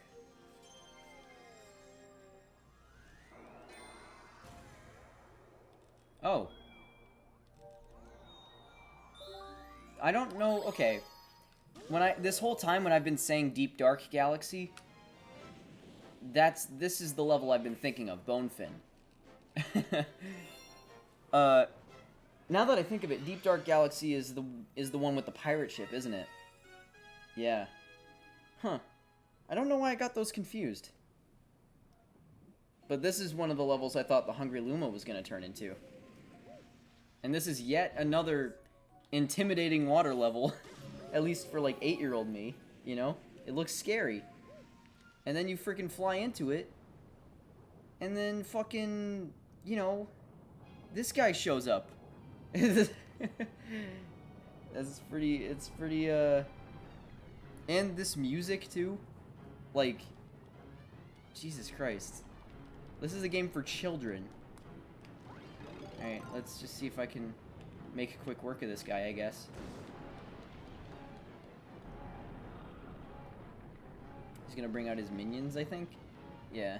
Oh. I don't know, okay. This whole time when I've been saying Deep Dark Galaxy, this is the level I've been thinking of, Bonefin. Now that I think of it, Deep Dark Galaxy is the one with the pirate ship, isn't it? Yeah. Huh. I don't know why I got those confused. But this is one of the levels I thought the Hungry Luma was going to turn into. And this is yet another intimidating water level. At least for, like, 8-year-old me, you know? It looks scary. And then you freaking fly into it. And then fucking, you know, this guy shows up. It's pretty, and this music, too. Like, Jesus Christ. This is a game for children. Alright, let's just see if I can make a quick work of this guy, I guess. He's gonna bring out his minions, I think? Yeah.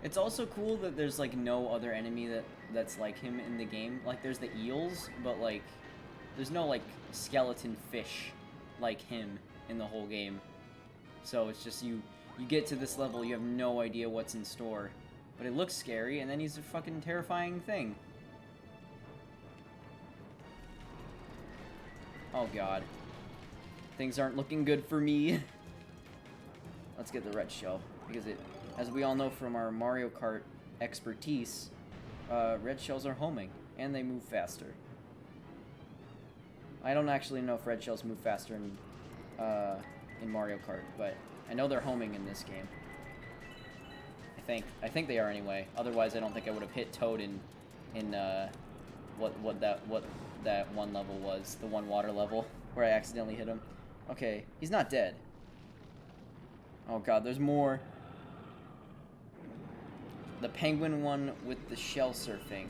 It's also cool that there's like no other enemy that's like him in the game. Like there's the eels, but like there's no like skeleton fish like him in the whole game. So it's just you get to this level, you have no idea what's in store. But it looks scary, and then he's a fucking terrifying thing. Oh god. Things aren't looking good for me. Let's get the red shell, because it, as we all know from our Mario Kart expertise, red shells are homing, and they move faster. I don't actually know if red shells move faster in Mario Kart, but I know they're homing in this game. I think they are anyway. Otherwise, I don't think I would have hit Toad in what that one level was, the one water level where I accidentally hit him. Okay, he's not dead. Oh god, there's more. The penguin one with the shell surfing.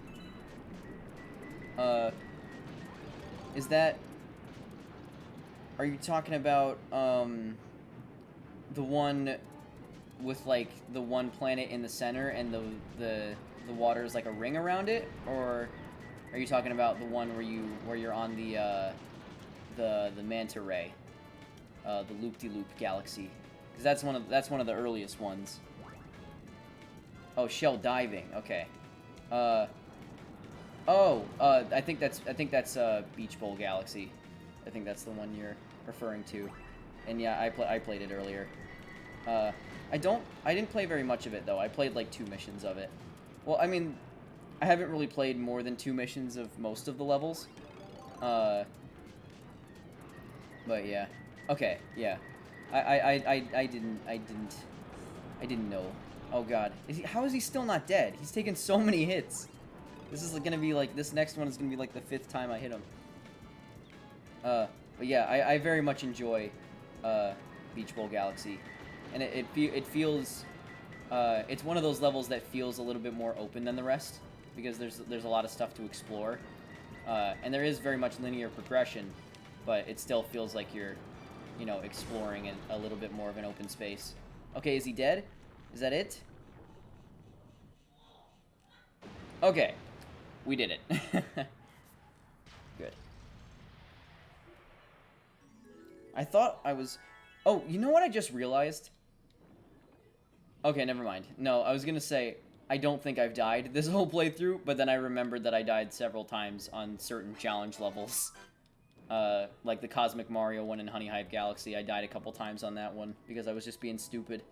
Is that... Are you talking about, the one with, like, the one planet in the center and the water is like a ring around it? Or are you talking about the one where you're on the manta ray? The loop-de-loop galaxy? Because that's one of the earliest ones. Oh, shell diving. Okay. I think that's Beach Bowl Galaxy. I think that's the one you're referring to. And yeah, I played it earlier. I didn't play very much of it though. I played like 2 missions of it. Well, I mean, I haven't really played more than 2 missions of most of the levels. But yeah. Okay, yeah. I didn't know. Oh god. How is he still not dead? He's taken so many hits. This is gonna be like, this next one is gonna be like the 5th time I hit him. But yeah, I very much enjoy Beach Bowl Galaxy. And it feels, it's one of those levels that feels a little bit more open than the rest, because there's a lot of stuff to explore. And there is very much linear progression, but it still feels like you're, you know, exploring in a little bit more of an open space. Okay, is he dead? Is that it? Okay. We did it. Good. I thought I was... Oh, you know what I just realized? Okay, never mind. No, I was gonna say, I don't think I've died this whole playthrough, but then I remembered that I died several times on certain challenge levels. Like the Cosmic Mario one in Honey Hive Galaxy, I died a couple times on that one, because I was just being stupid.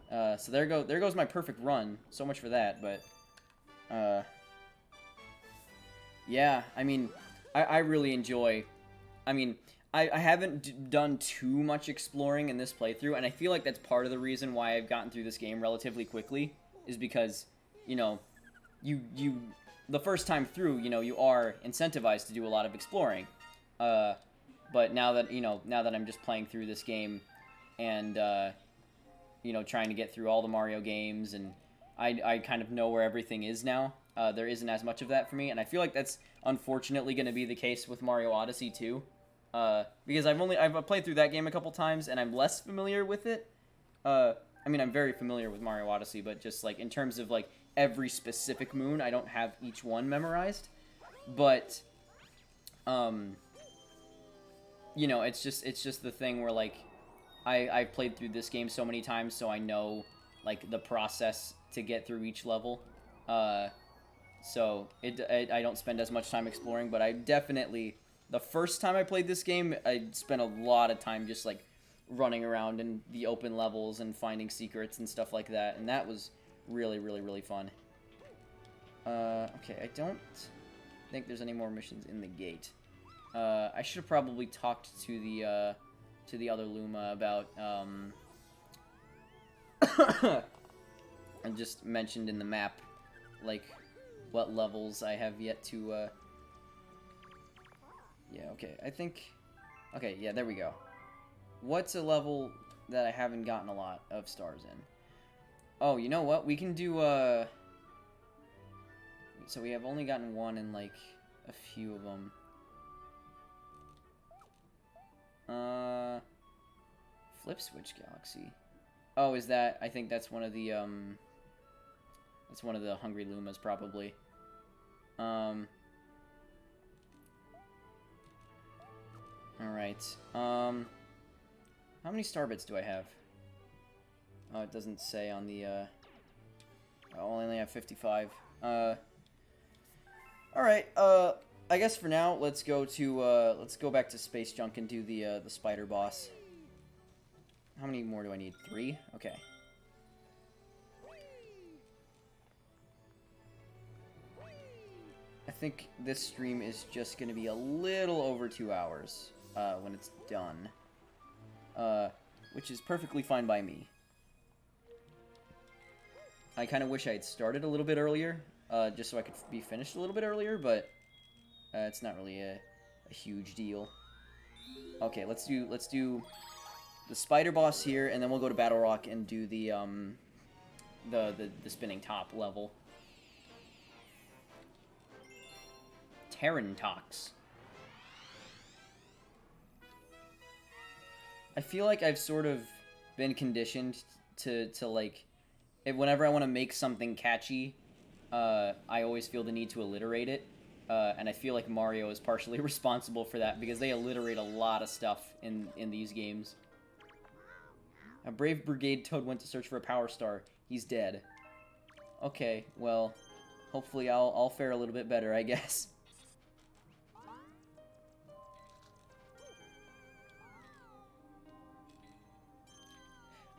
So there goes my perfect run. So much for that, but... yeah, I mean, I really enjoy... I mean, I haven't done too much exploring in this playthrough, and I feel like that's part of the reason why I've gotten through this game relatively quickly, is because, you know, the first time through, you know, you are incentivized to do a lot of exploring. But now that I'm just playing through this game, and, you know, trying to get through all the Mario games, and I kind of know where everything is now. There isn't as much of that for me, and I feel like that's unfortunately going to be the case with Mario Odyssey too. Because I've played through that game a couple times, and I'm less familiar with it. I mean, I'm very familiar with Mario Odyssey, but just like in terms of like every specific moon, I don't have each one memorized. But, you know, it's just the thing where like I've played through this game so many times, so I know like the process to get through each level. So I don't spend as much time exploring, but I definitely, the first time I played this game, I spent a lot of time just like running around in the open levels and finding secrets and stuff like that, and that was really, really, really fun. Okay, I don't think there's any more missions in the gate. I should have probably talked to the other Luma about, and just mentioned in the map, like, what levels I have yet to, yeah, okay, I think, okay, yeah, there we go. What's a level that I haven't gotten a lot of stars in? Oh, you know what, we can do, so we have only gotten one in, like, a few of them. Flip Switch Galaxy. Oh, is that, I think that's one of the, It's one of the hungry Lumas, probably. Alright. How many star bits do I have? Oh, it doesn't say on the, I only have 55. Alright, I guess for now, let's go back to Space Junk and do the spider boss. How many more do I need? 3? Okay. I think this stream is just going to be a little over 2 hours when it's done. Which is perfectly fine by me. I kind of wish I had started a little bit earlier, just so I could be finished a little bit earlier, but it's not really a huge deal. Okay, let's do the spider boss here, and then we'll go to Battle Rock and do the spinning top level. Terran Tox. I feel like I've sort of been conditioned to like, whenever I want to make something catchy, I always feel the need to alliterate it, and I feel like Mario is partially responsible for that, because they alliterate a lot of stuff in these games. A brave brigade toad went to search for a power star. He's dead. Okay, well, hopefully I'll fare a little bit better, I guess.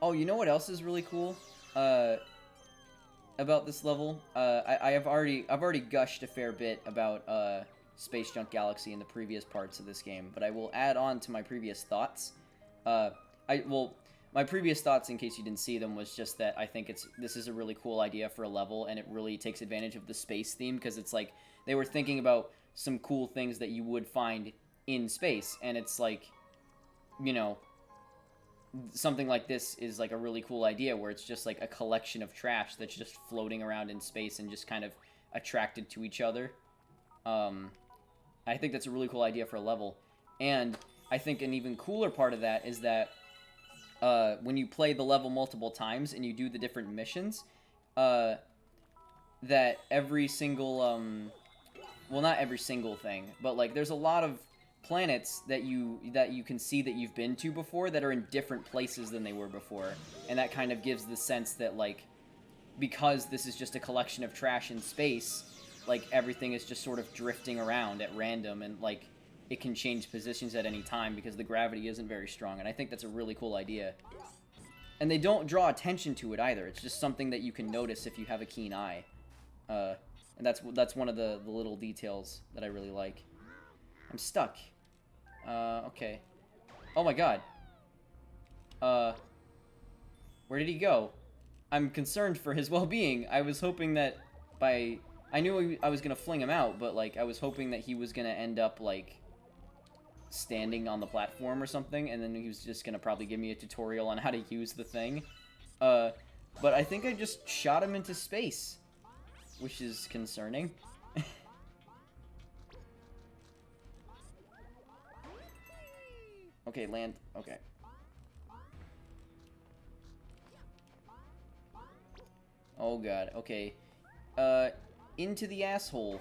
Oh, you know what else is really cool about this level? I've already gushed a fair bit about Space Junk Galaxy in the previous parts of this game, but I will add on to my previous thoughts. My previous thoughts, in case you didn't see them, was just that I think this is a really cool idea for a level, and it really takes advantage of the space theme, because it's like they were thinking about some cool things that you would find in space, and it's like, you know, something like this is like a really cool idea, where it's just like a collection of trash that's just floating around in space and just kind of attracted to each other. I think that's a really cool idea for a level. And I think an even cooler part of that is that when you play the level multiple times and you do the different missions, that every single, well, not every single thing, but like there's a lot of planets that you can see that you've been to before that are in different places than they were before, and that kind of gives the sense that, like, because this is just a collection of trash in space, like everything is just sort of drifting around at random, and like it can change positions at any time because the gravity isn't very strong, and I think that's a really cool idea. And they don't draw attention to it either. It's just something that you can notice if you have a keen eye, and that's one of the little details that I really like. I'm stuck. Okay. Oh my god. Where did he go? I'm concerned for his well-being. I was hoping that I knew I was gonna fling him out, but, like, I was hoping that he was gonna end up, like, standing on the platform or something, and then he was just gonna probably give me a tutorial on how to use the thing. But I think I just shot him into space, which is concerning. Okay, land. Okay. Oh god, okay. Into the asshole.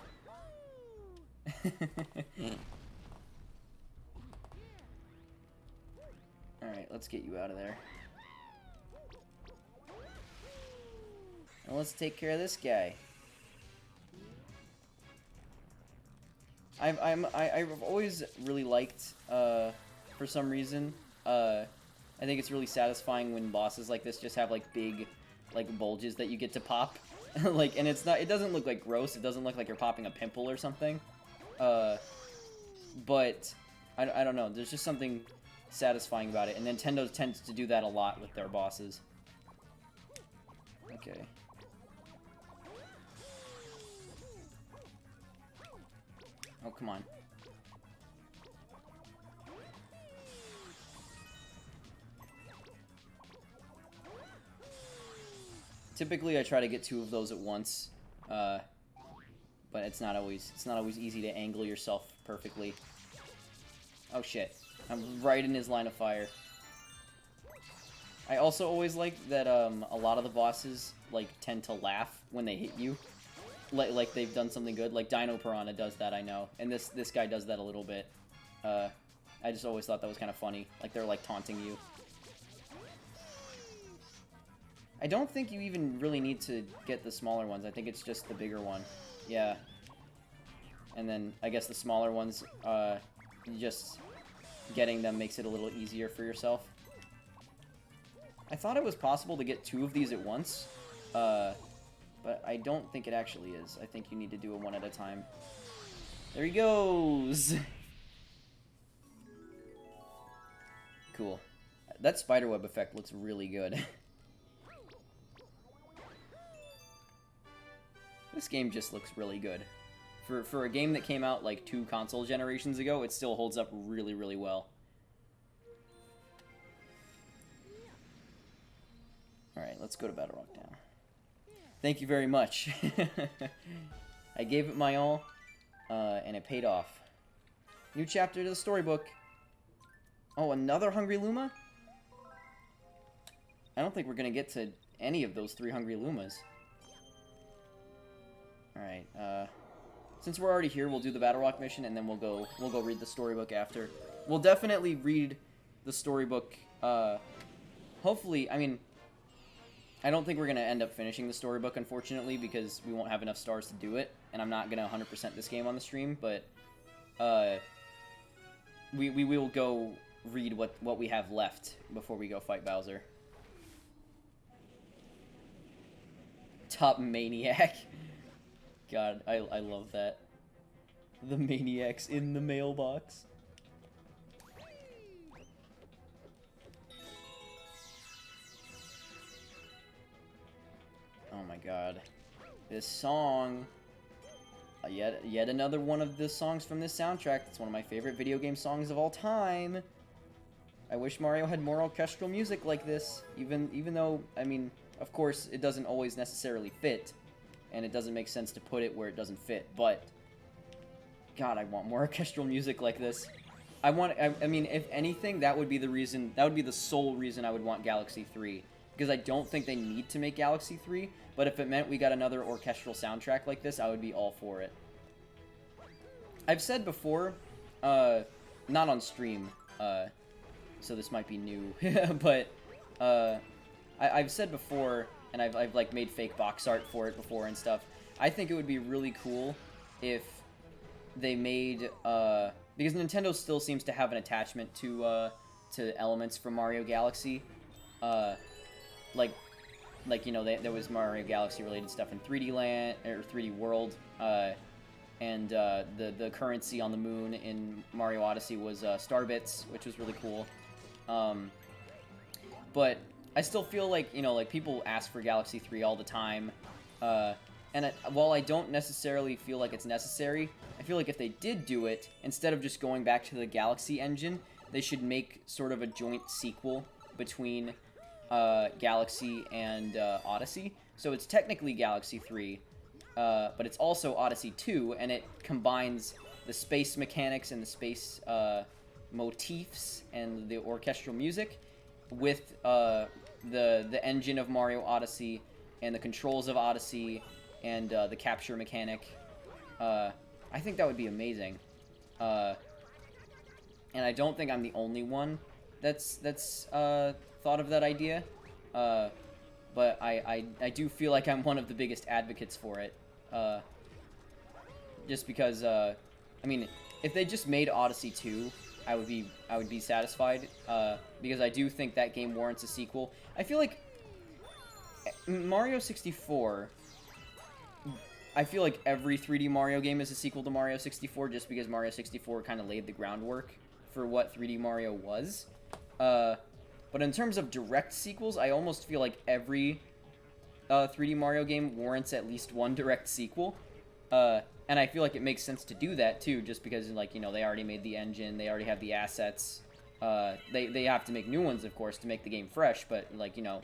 Alright, let's get you out of there. And let's take care of this guy. I've always really liked, for some reason, I think it's really satisfying when bosses like this just have, like, big, like, bulges that you get to pop. Like, and it doesn't look, like, gross, it doesn't look like you're popping a pimple or something. But, I don't know, there's just something satisfying about it, and Nintendo tends to do that a lot with their bosses. Okay. Oh, come on. Typically, I try to get 2 of those at once, but it's not always easy to angle yourself perfectly. Oh shit! I'm right in his line of fire. I also always like that a lot of the bosses like tend to laugh when they hit you, like they've done something good. Like Dino Piranha does that, I know, and this guy does that a little bit. I just always thought that was kind of funny. Like they're like taunting you. I don't think you even really need to get the smaller ones. I think it's just the bigger one. Yeah. And then I guess the smaller ones, just getting them makes it a little easier for yourself. I thought it was possible to get 2 of these at once, but I don't think it actually is. I think you need to do it one at a time. There he goes! Cool. That spiderweb effect looks really good. This game just looks really good. For a game that came out like 2 console generations ago, it still holds up really, really well. Alright, let's go to Battle Rock now. Thank you very much. I gave it my all, and it paid off. New chapter to the storybook. Oh, another Hungry Luma? I don't think we're gonna get to any of those 3 Hungry Lumas. Alright, since we're already here, we'll do the Battle Rock mission, and then we'll go read the storybook after. We'll definitely read the storybook, hopefully, I mean, I don't think we're going to end up finishing the storybook, unfortunately, because we won't have enough stars to do it, and I'm not going to 100% this game on the stream, but, we will go read what we have left before we go fight Bowser. Top Maniac. God, I love that. The Maniac's in the mailbox. Oh my god. This song... yet another one of the songs from this soundtrack. It's one of my favorite video game songs of all time. I wish Mario had more orchestral music like this. Even though, I mean, of course, it doesn't always necessarily fit. And it doesn't make sense to put it where it doesn't fit, but God, I want more orchestral music like this. I mean, if anything, that would be the reason, that would be the sole reason I would want Galaxy 3, because I don't think they need to make Galaxy 3, but if it meant we got another orchestral soundtrack like this, I would be all for it. I've said before, not on stream, so this might be new, but I've said before, and I've like made fake box art for it before and stuff. I think it would be really cool if they made because Nintendo still seems to have an attachment to elements from Mario Galaxy, like you know there was Mario Galaxy related stuff in 3D Land or 3D World, and the currency on the moon in Mario Odyssey was star bits, which was really cool, but I still feel like, you know, like, people ask for Galaxy 3 all the time, and while I don't necessarily feel like it's necessary, I feel like if they did do it, instead of just going back to the Galaxy engine, they should make sort of a joint sequel between Galaxy and Odyssey. So it's technically Galaxy 3, but it's also Odyssey 2, and it combines the space mechanics and the space motifs and the orchestral music with the engine of Mario Odyssey and the controls of Odyssey and the capture mechanic. I think that would be amazing. And I don't think I'm the only one that's thought of that idea. But I do feel like I'm one of the biggest advocates for it. Just because, I mean, if they just made Odyssey 2, I would be satisfied, because I do think that game warrants a sequel. I feel like Mario 64, I feel like every 3D Mario game is a sequel to Mario 64, just because Mario 64 kind of laid the groundwork for what 3D Mario was. But in terms of direct sequels, I almost feel like every 3D Mario game warrants at least one direct sequel. And I feel like it makes sense to do that, too, just because, like, you know, they already made the engine, they already have the assets. They have to make new ones, of course, to make the game fresh, but, like, you know,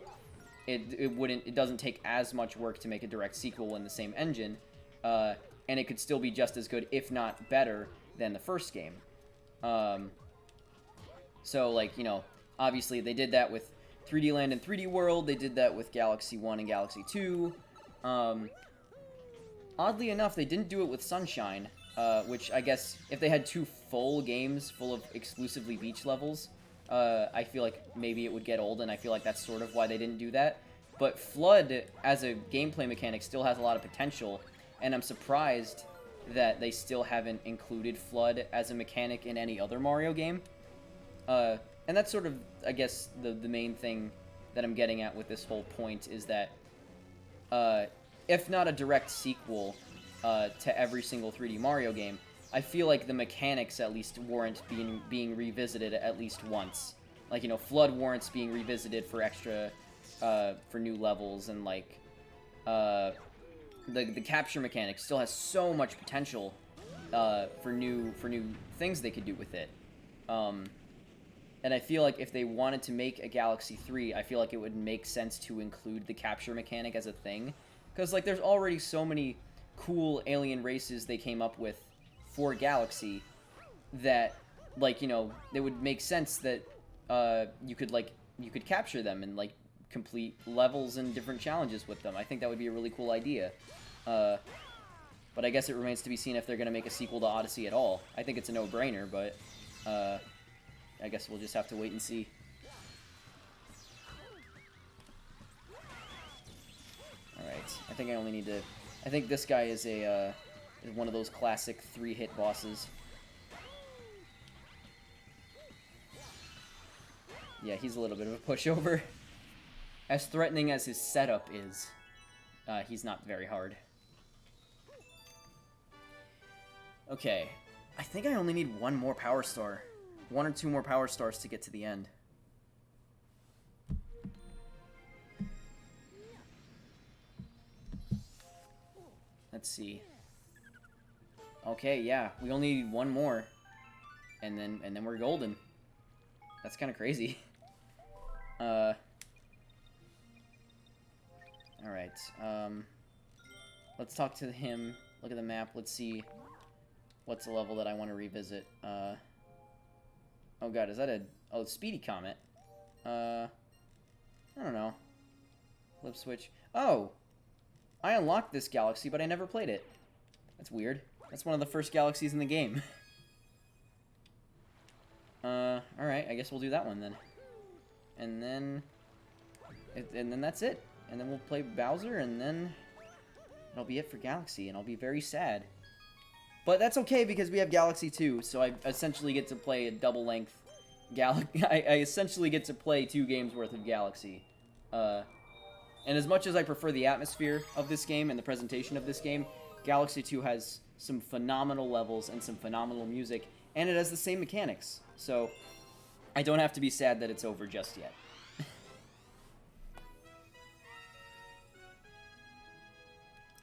it doesn't take as much work to make a direct sequel in the same engine, and it could still be just as good, if not better, than the first game. So, like, you know, obviously they did that with 3D Land and 3D World. They did that with Galaxy 1 and Galaxy 2. Oddly enough, they didn't do it with Sunshine, which I guess if they had 2 full games full of exclusively beach levels, I feel like maybe it would get old, and I feel like that's sort of why they didn't do that. But Flood, as a gameplay mechanic, still has a lot of potential, and I'm surprised that they still haven't included Flood as a mechanic in any other Mario game. And that's sort of, I guess, the main thing that I'm getting at with this whole point is that, if not a direct sequel to every single 3D Mario game, I feel like the mechanics at least warrant being revisited at least once. Like, you know, Flood warrants being revisited for extra, for new levels, and like, the capture mechanic still has so much potential for new things they could do with it. And I feel like if they wanted to make a Galaxy 3, I feel like it would make sense to include the capture mechanic as a thing. Because, like, there's already so many cool alien races they came up with for Galaxy that, like, you know, it would make sense that you could capture them and, like, complete levels and different challenges with them. I think that would be a really cool idea. But I guess it remains to be seen if they're going to make a sequel to Odyssey at all. I think it's a no-brainer, but I guess we'll just have to wait and see. Alright, I think I only need to... I think this guy is a is one of those classic 3-hit bosses. Yeah, he's a little bit of a pushover. As threatening as his setup is, he's not very hard. Okay, I think I only need 1 more Power Star. 1 or 2 more Power Stars to get to the end. Let's see. Okay, yeah, we only need 1 more, and then we're golden. That's kind of crazy. All right. Let's talk to him. Look at the map. Let's see what's the level that I want to revisit. Oh god, is that a... Oh, Speedy Comet. I don't know. Flip switch. Oh! I unlocked this galaxy, but I never played it. That's weird. That's one of the first galaxies in the game. Alright, I guess we'll do that one then. And then that's it. And then we'll play Bowser, and then that'll be it for Galaxy, and I'll be very sad. But that's okay, because we have Galaxy 2, so I essentially get to play a double-length Galaxy. I essentially get to play 2 games worth of Galaxy. And as much as I prefer the atmosphere of this game and the presentation of this game, Galaxy 2 has some phenomenal levels and some phenomenal music, and it has the same mechanics. So I don't have to be sad that it's over just yet.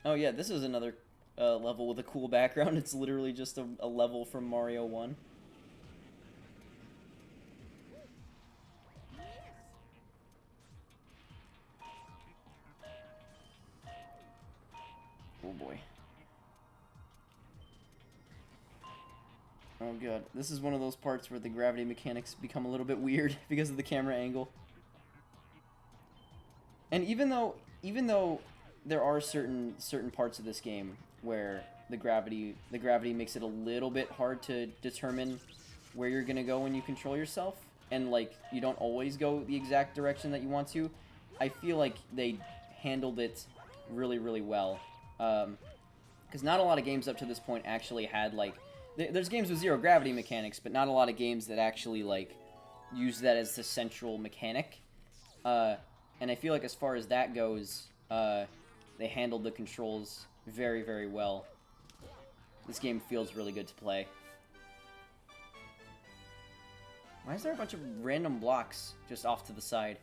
Oh yeah, this is another level with a cool background. It's literally just a level from Mario 1. Oh boy. Oh god, this is one of those parts where the gravity mechanics become a little bit weird because of the camera angle. And even though there are certain parts of this game where the gravity makes it a little bit hard to determine where you're gonna go when you control yourself, and like you don't always go the exact direction that you want to, I feel like they handled it really, really well. Because not a lot of games up to this point actually had like... There's games with zero gravity mechanics, but not a lot of games that actually like use that as the central mechanic. And I feel like as far as that goes, they handled the controls very, very well. This game feels really good to play. Why is there a bunch of random blocks just off to the side?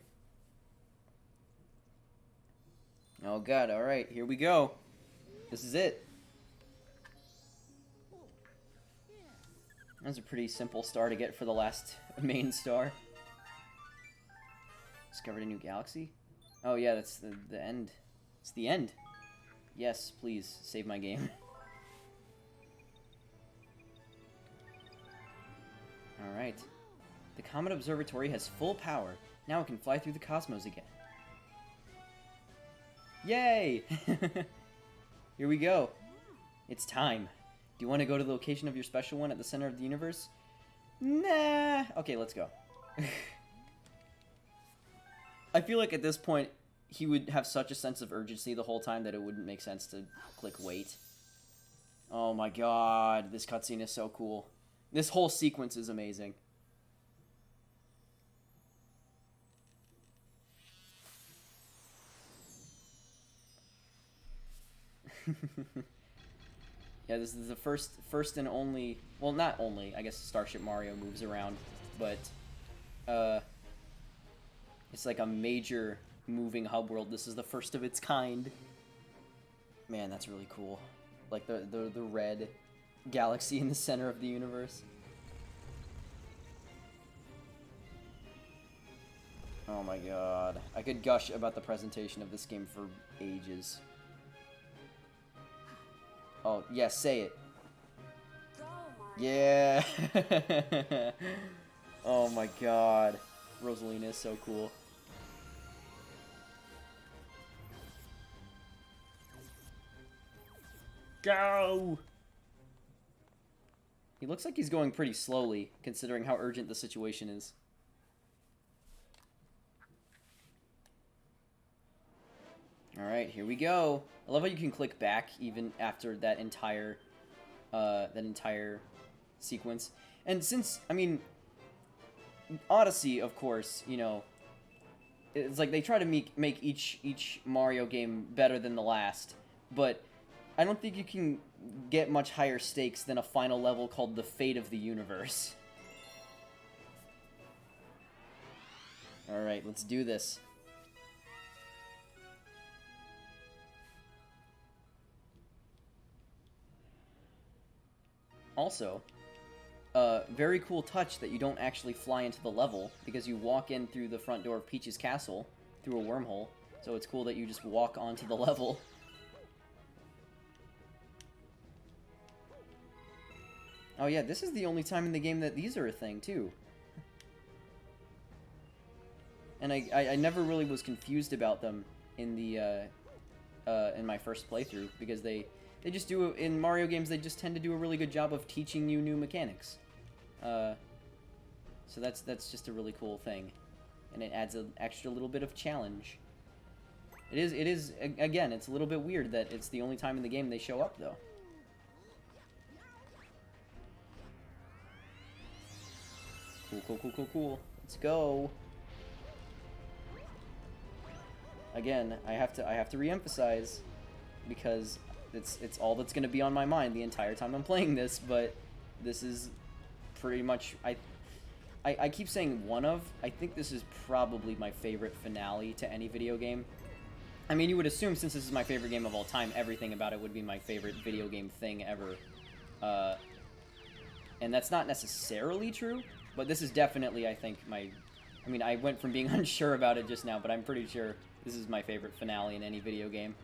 Oh god, alright, here we go. This is it. That was a pretty simple star to get for the last main star. Discovered a new galaxy? Oh yeah, that's the end. It's the end. Yes, please, save my game. Alright. The Comet Observatory has full power. Now I can fly through the cosmos again. Yay! Here we go. It's time. Do you want to go to the location of your special one at the center of the universe? Nah. Okay, let's go. I feel like at this point, he would have such a sense of urgency the whole time that it wouldn't make sense to click wait. Oh my god, this cutscene is so cool. This whole sequence is amazing. Yeah, this is the first and only, well, not only, I guess Starship Mario moves around, but it's like a major moving hub world. This is the first of its kind. Man, that's really cool. Like the red galaxy in the center of the universe. Oh my god. I could gush about the presentation of this game for ages. Oh, yeah, say it. Yeah. Oh my god. Rosalina is so cool. Go! He looks like he's going pretty slowly, considering how urgent the situation is. Alright, here we go. I love how you can click back even after that entire sequence. And since, I mean, Odyssey, of course, you know, it's like they try to make each Mario game better than the last, but I don't think you can get much higher stakes than a final level called The Fate of the Universe. Alright, let's do this. Also, very cool touch that you don't actually fly into the level, because you walk in through the front door of Peach's castle, through a wormhole, so it's cool that you just walk onto the level. Oh yeah, this is the only time in the game that these are a thing, too. And I never really was confused about them in the, in my first playthrough, because they just do, in Mario games, they just tend to do a really good job of teaching you new mechanics. So that's just a really cool thing. And it adds an extra little bit of challenge. It is, again, it's a little bit weird that it's the only time in the game they show up, though. Cool. Let's go. Again, I have to re-emphasize, because it's all that's going to be on my mind the entire time I'm playing this, but this is pretty much, I keep saying one of, I think this is probably my favorite finale to any video game. I mean, you would assume, since this is my favorite game of all time, everything about it would be my favorite video game thing ever. And that's not necessarily true, but this is definitely, I think, I mean, I went from being unsure about it just now, but I'm pretty sure this is my favorite finale in any video game.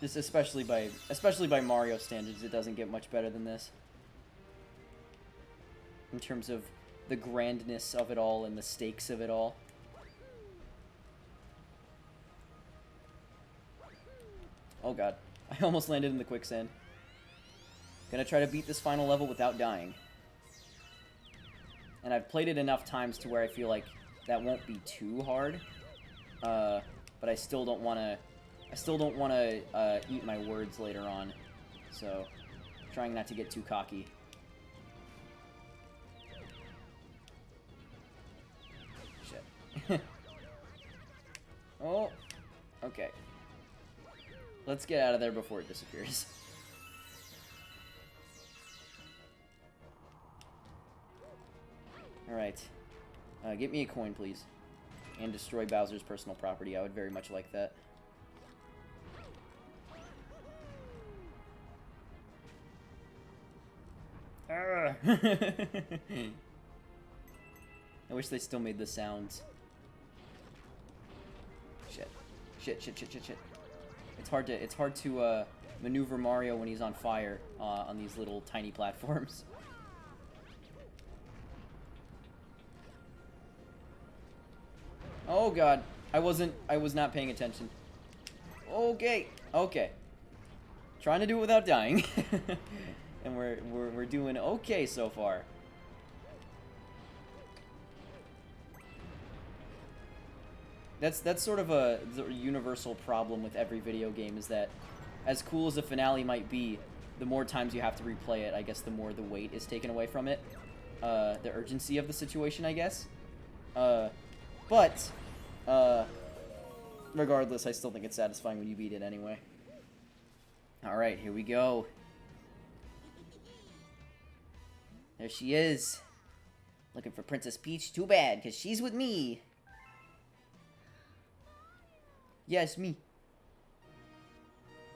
Just especially by Mario standards, it doesn't get much better than this. In terms of the grandness of it all and the stakes of it all. Oh god, I almost landed in the quicksand. Gonna try to beat this final level without dying. And I've played it enough times to where I feel like that won't be too hard. But I still don't want to eat my words later on. So, trying not to get too cocky. Shit. Oh, okay. Let's get out of there before it disappears. Alright. Get me a coin, please. And destroy Bowser's personal property. I would very much like that. I wish they still made the sounds. Shit. It's hard to maneuver Mario when he's on fire on these little tiny platforms. Oh god. I was not paying attention. Okay. Okay. Trying to do it without dying. And we're doing okay so far. That's sort of a universal problem with every video game, is that as cool as the finale might be, the more times you have to replay it, I guess the more the weight is taken away from it. The urgency of the situation, I guess. But regardless, I still think it's satisfying when you beat it anyway. Alright, here we go. There she is. Looking for Princess Peach? Too bad, because she's with me. Yes, me.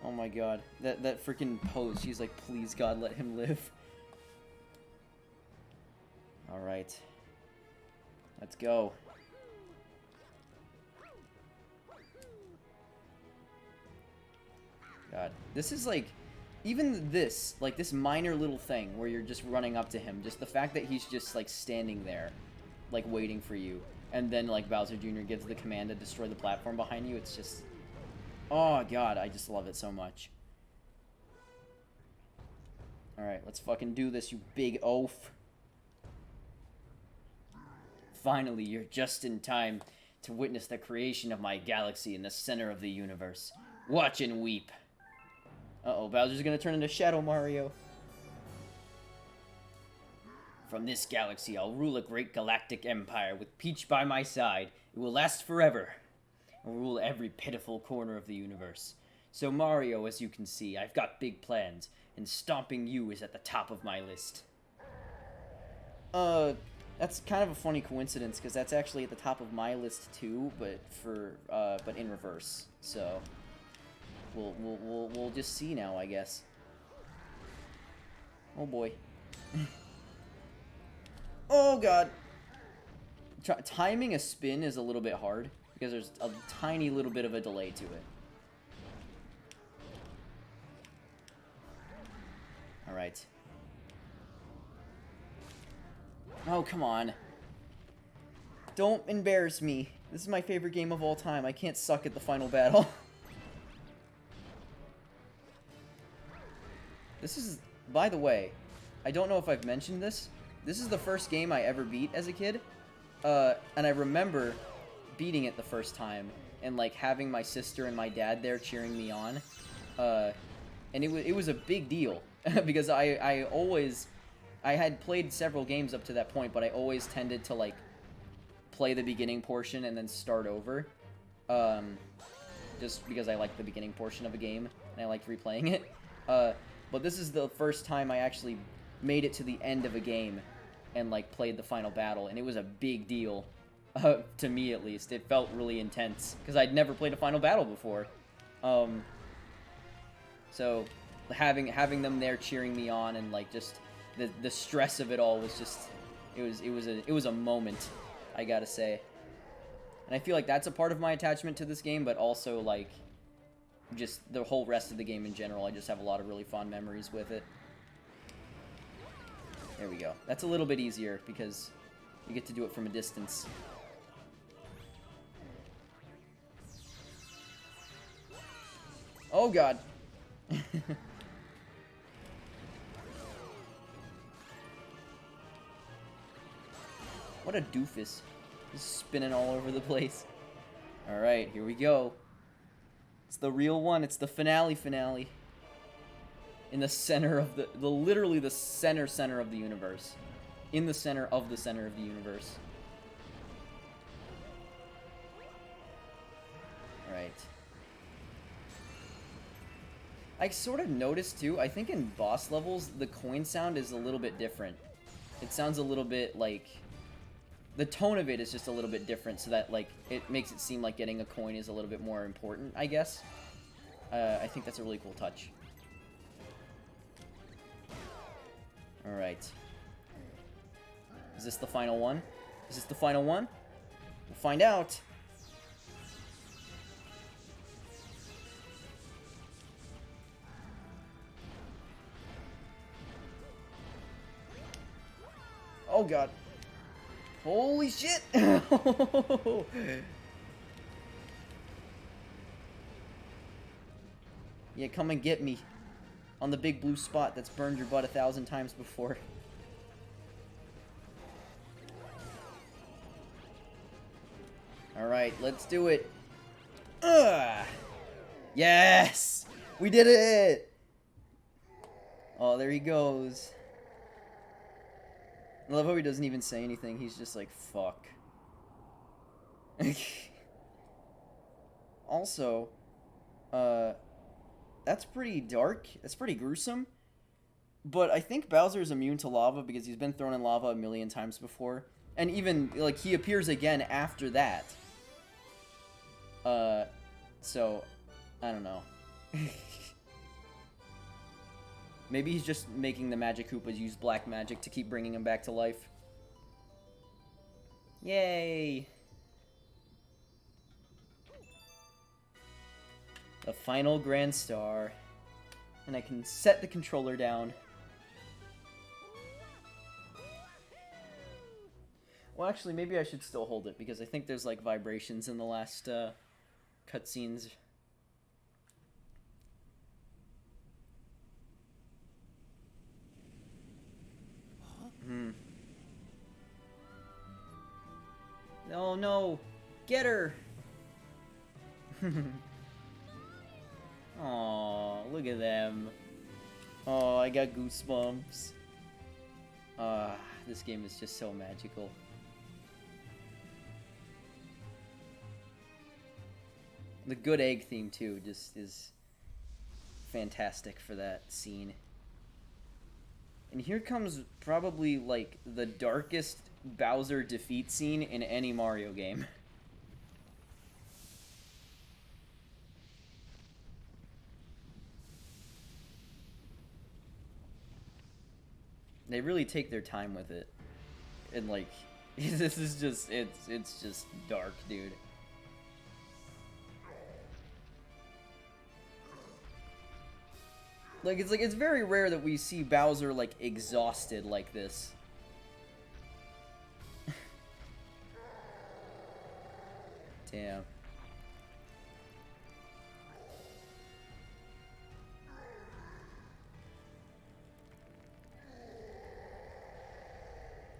Oh my god. That freaking pose. She's like, please God, let him live. Alright. Let's go. God. This is like... Even this, like this minor little thing where you're just running up to him, just the fact that he's just like standing there, like waiting for you, and then like Bowser Jr. gives the command to destroy the platform behind you, it's just... Oh god, I just love it so much. Alright, let's fucking do this, you big oaf. Finally, you're just in time to witness the creation of my galaxy in the center of the universe. Watch and weep. Uh-oh, Bowser's gonna turn into Shadow Mario. From this galaxy, I'll rule a great galactic empire with Peach by my side. It will last forever. I'll rule every pitiful corner of the universe. So Mario, as you can see, I've got big plans, and stomping you is at the top of my list. That's kind of a funny coincidence, because that's actually at the top of my list too, but but in reverse. So we'll just see now, I guess. Oh boy. Oh god. Timing a spin is a little bit hard because there's a tiny little bit of a delay to it. All right. Oh, come on. Don't embarrass me. This is my favorite game of all time. I can't suck at the final battle. This is, by the way, I don't know if I've mentioned this. This is the first game I ever beat as a kid. And I remember beating it the first time and like having my sister and my dad there cheering me on. And it was a big deal because I had played several games up to that point, but I always tended to like play the beginning portion and then start over. Just because I like the beginning portion of a game and I liked replaying it. But this is the first time I actually made it to the end of a game and like played the final battle, and it was a big deal to me, at least. It felt really intense because I'd never played a final battle before. So having them there cheering me on and like just the stress of it all was just it was a moment, I gotta say. And I feel like that's a part of my attachment to this game, but also like just the whole rest of the game in general. I just have a lot of really fond memories with it. There we go. That's a little bit easier because you get to do it from a distance. Oh god. What a doofus. He's spinning all over the place. Alright, here we go. It's the real one. It's the finale. In the center of the literally the center of the universe. In the center of the universe. Alright. I sort of noticed too, I think in boss levels, the coin sound is a little bit different. It sounds a little bit like... The tone of it is just a little bit different, so that like it makes it seem like getting a coin is a little bit more important, I guess. I think that's a really cool touch. Alright. Is this the final one? Is this the final one? We'll find out. Oh god. Holy shit! Yeah, come and get me. On the big blue spot that's burned your butt 1,000 times before. Alright, let's do it. Ugh! Yes! We did it! Oh, there he goes. I love how he doesn't even say anything. He's just like, fuck. Also, that's pretty dark. That's pretty gruesome. But I think Bowser is immune to lava because he's been thrown in lava a million times before. And even, like, he appears again after that. So, I don't know. Maybe he's just making the Magic Koopas use black magic to keep bringing him back to life. Yay! The final Grand Star. And I can set the controller down. Well, actually, maybe I should still hold it, because I think there's, like, vibrations in the last, cutscenes. Oh, no! Get her! Aw, look at them. Oh, I got goosebumps. This game is just so magical. The good egg theme, too, just is fantastic for that scene. And here comes probably, like, the darkest Bowser defeat scene in any Mario game. They really take their time with it. And, like, this is just, it's just dark, dude. Like, it's very rare that we see Bowser, like, exhausted like this. Damn.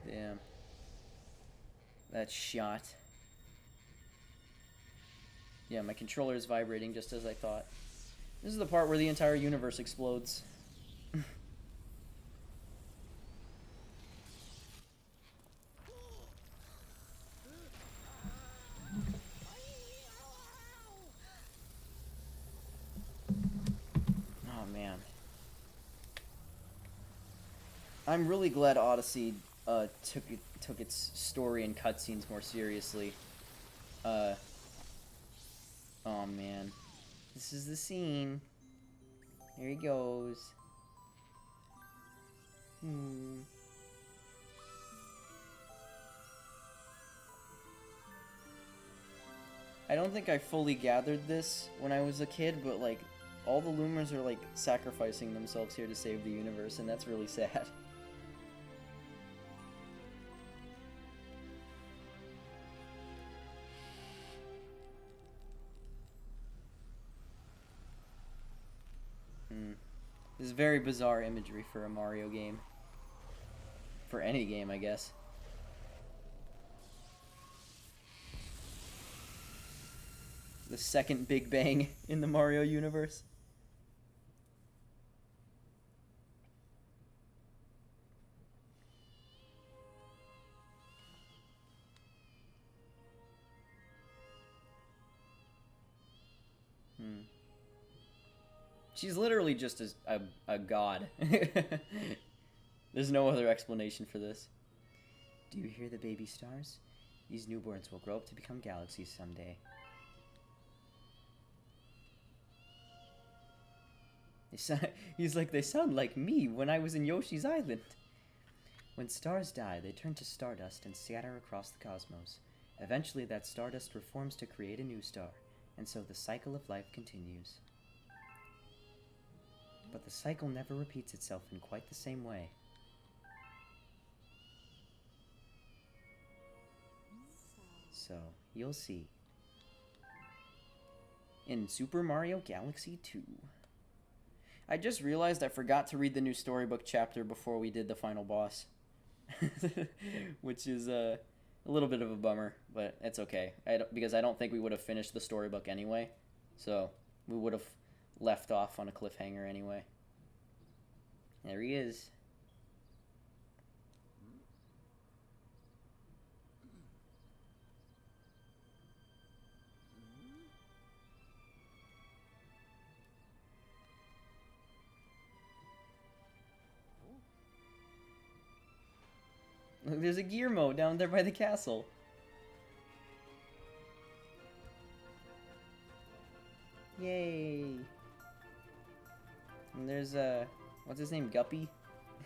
Damn. That shot. Yeah, my controller is vibrating just as I thought. This is the part where the entire universe explodes. Oh, man. I'm really glad Odyssey took its story and cutscenes more seriously. Oh, man. This is the scene. Here he goes. I don't think I fully gathered this when I was a kid, but, like, all the Lumers are, like, sacrificing themselves here to save the universe, and that's really sad. This is very bizarre imagery for a Mario game. For any game, I guess. The second Big Bang in the Mario universe. She's literally just a god. There's no other explanation for this. Do you hear the baby stars? These newborns will grow up to become galaxies someday. He's like, they sound like me when I was in Yoshi's Island. When stars die, they turn to stardust and scatter across the cosmos. Eventually, that stardust reforms to create a new star, and so the cycle of life continues. But the cycle never repeats itself in quite the same way. So, you'll see. In Super Mario Galaxy 2. I just realized I forgot to read the new storybook chapter before we did the final boss. Which is a little bit of a bummer, but it's okay. Because I don't think we would have finished the storybook anyway. So we would have left off on a cliffhanger anyway. There he is. Look, there's a Guillermo down there by the castle. Yay. And there's, what's his name? Guppy?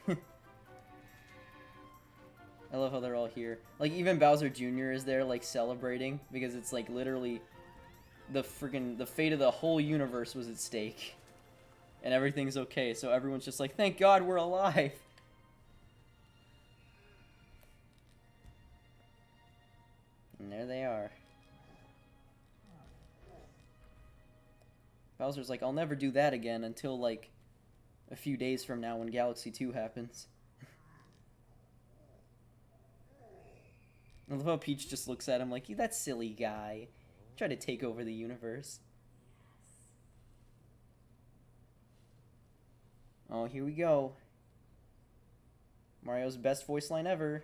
I love how they're all here. Like, even Bowser Jr. is there, like, celebrating. Because it's, like, literally the fate of the whole universe was at stake. And everything's okay, so everyone's just like, thank God we're alive! And there they are. Bowser's like, I'll never do that again until, like, a few days from now when Galaxy 2 happens. I love how Peach just looks at him like, you that silly guy. Try to take over the universe. Oh, here we go. Mario's best voice line ever.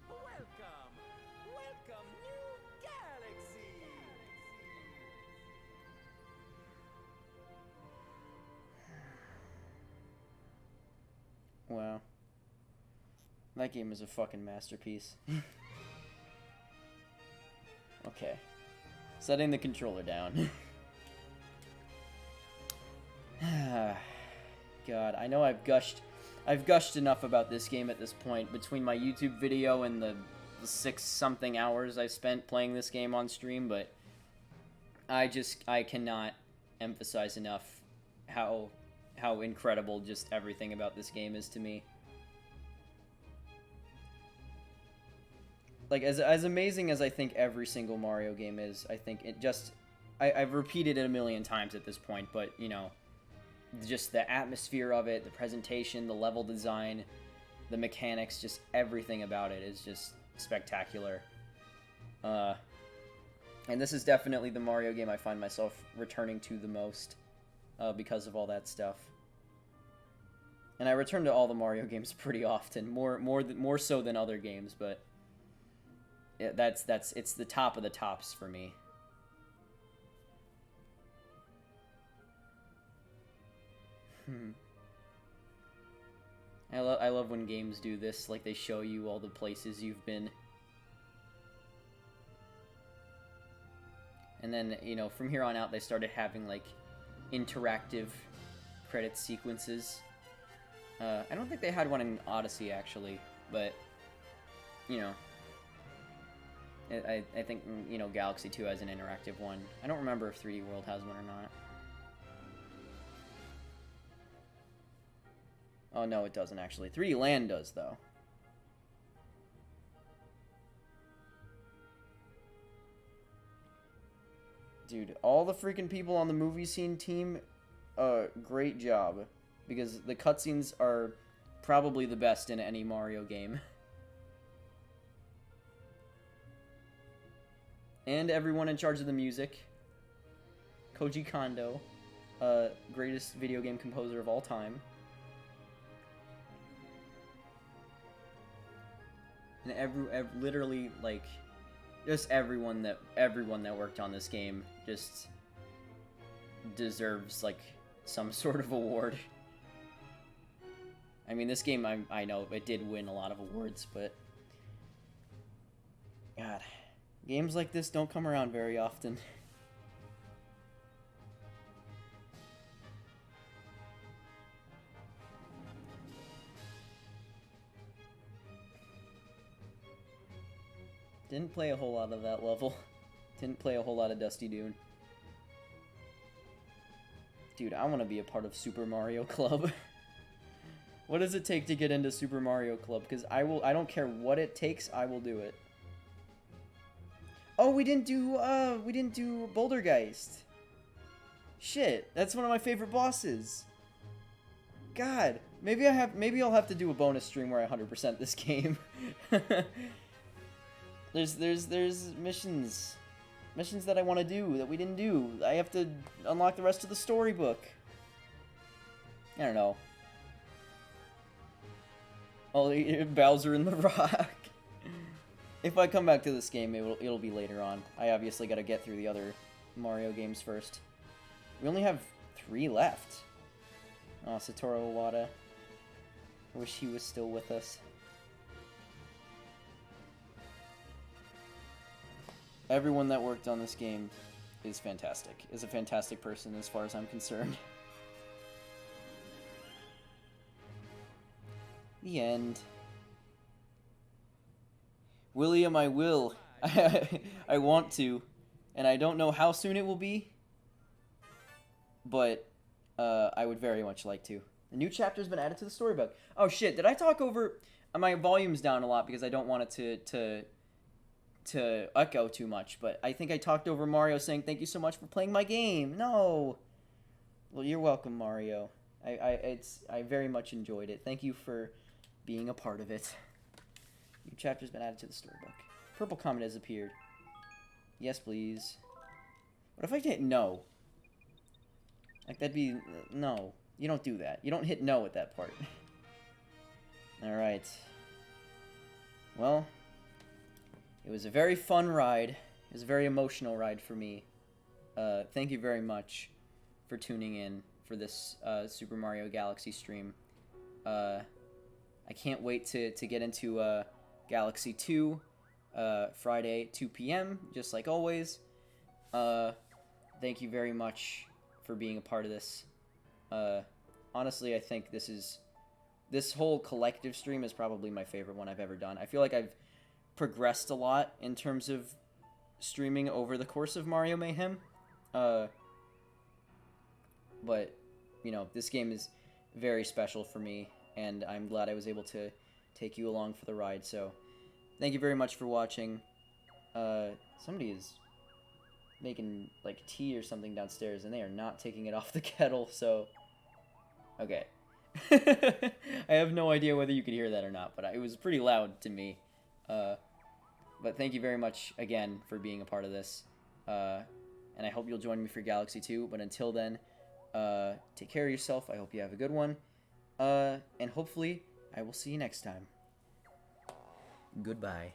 Welcome, new galaxy. Wow. That game is a fucking masterpiece. Okay. Setting the controller down. God, I know I've gushed enough about this game at this point between my YouTube video and the 6-something hours I spent playing this game on stream, but I cannot emphasize enough how incredible just everything about this game is to me. Like, as amazing as I think every single Mario game is, I think it just... I've repeated it a million times at this point, but, you know, just the atmosphere of it, the presentation, the level design, the mechanics, just everything about it is just spectacular. And this is definitely the Mario game I find myself returning to the most, because of all that stuff. And I return to all the Mario games pretty often, more so than other games, but... yeah, it's the top of the tops for me. I love when games do this, like they show you all the places you've been. And then, you know, from here on out they started having like interactive credit sequences. I don't think they had one in Odyssey actually, but you know, I think, you know, Galaxy 2 has an interactive one. I don't remember if 3D World has one or not. Oh, no, it doesn't, actually. 3D Land does, though. Dude, all the freaking people on the movie scene team, great job. Because the cutscenes are probably the best in any Mario game. And everyone in charge of the music. Koji Kondo, greatest video game composer of all time. And literally, like, just everyone that worked on this game just deserves, like, some sort of award. I mean, this game, I know, it did win a lot of awards, but... God... games like this don't come around very often. Didn't play a whole lot of that level. Didn't play a whole lot of Dusty Dune. Dude, I want to be a part of Super Mario Club. What does it take to get into Super Mario Club? Because I don't care what it takes, I will do it. Oh, we didn't do Bouldergeist. Shit, that's one of my favorite bosses. God, maybe I'll have to do a bonus stream where I 100% this game. There's missions that I want to do that we didn't do. I have to unlock the rest of the storybook. I don't know. Oh, Bowser in the Rock. If I come back to this game, it'll be later on. I obviously got to get through the other Mario games first. We only have 3 left. Oh, Satoru Iwata. I wish he was still with us. Everyone that worked on this game is fantastic. Is a fantastic person as far as I'm concerned. The end. William, I will. I want to. And I don't know how soon it will be. But I would very much like to. The new chapter's been added to the storybook. Oh shit, did I talk over... My volume's down a lot because I don't want it to echo too much. But I think I talked over Mario saying thank you so much for playing my game. No! Well, you're welcome, Mario. I very much enjoyed it. Thank you for being a part of it. New chapter's been added to the storybook. Purple comment has appeared. Yes, please. What if I hit no? Like, that'd be... no. You don't do that. You don't hit no at that part. Alright. Well, it was a very fun ride. It was a very emotional ride for me. Thank you very much for tuning in for this Super Mario Galaxy stream. I can't wait to get into Galaxy 2 Friday, 2 p.m., just like always. Thank you very much for being a part of this. Honestly, I think this whole collective stream is probably my favorite one I've ever done. I feel like I've progressed a lot in terms of streaming over the course of Mario Mayhem. But, you know, this game is very special for me, and I'm glad I was able to take you along for the ride. So, thank you very much for watching. Somebody is making, like, tea or something downstairs, and they are not taking it off the kettle, so... Okay. I have no idea whether you could hear that or not, but it was pretty loud to me. But thank you very much again for being a part of this. And I hope you'll join me for Galaxy 2. But until then, take care of yourself. I hope you have a good one. And hopefully, I will see you next time. Goodbye.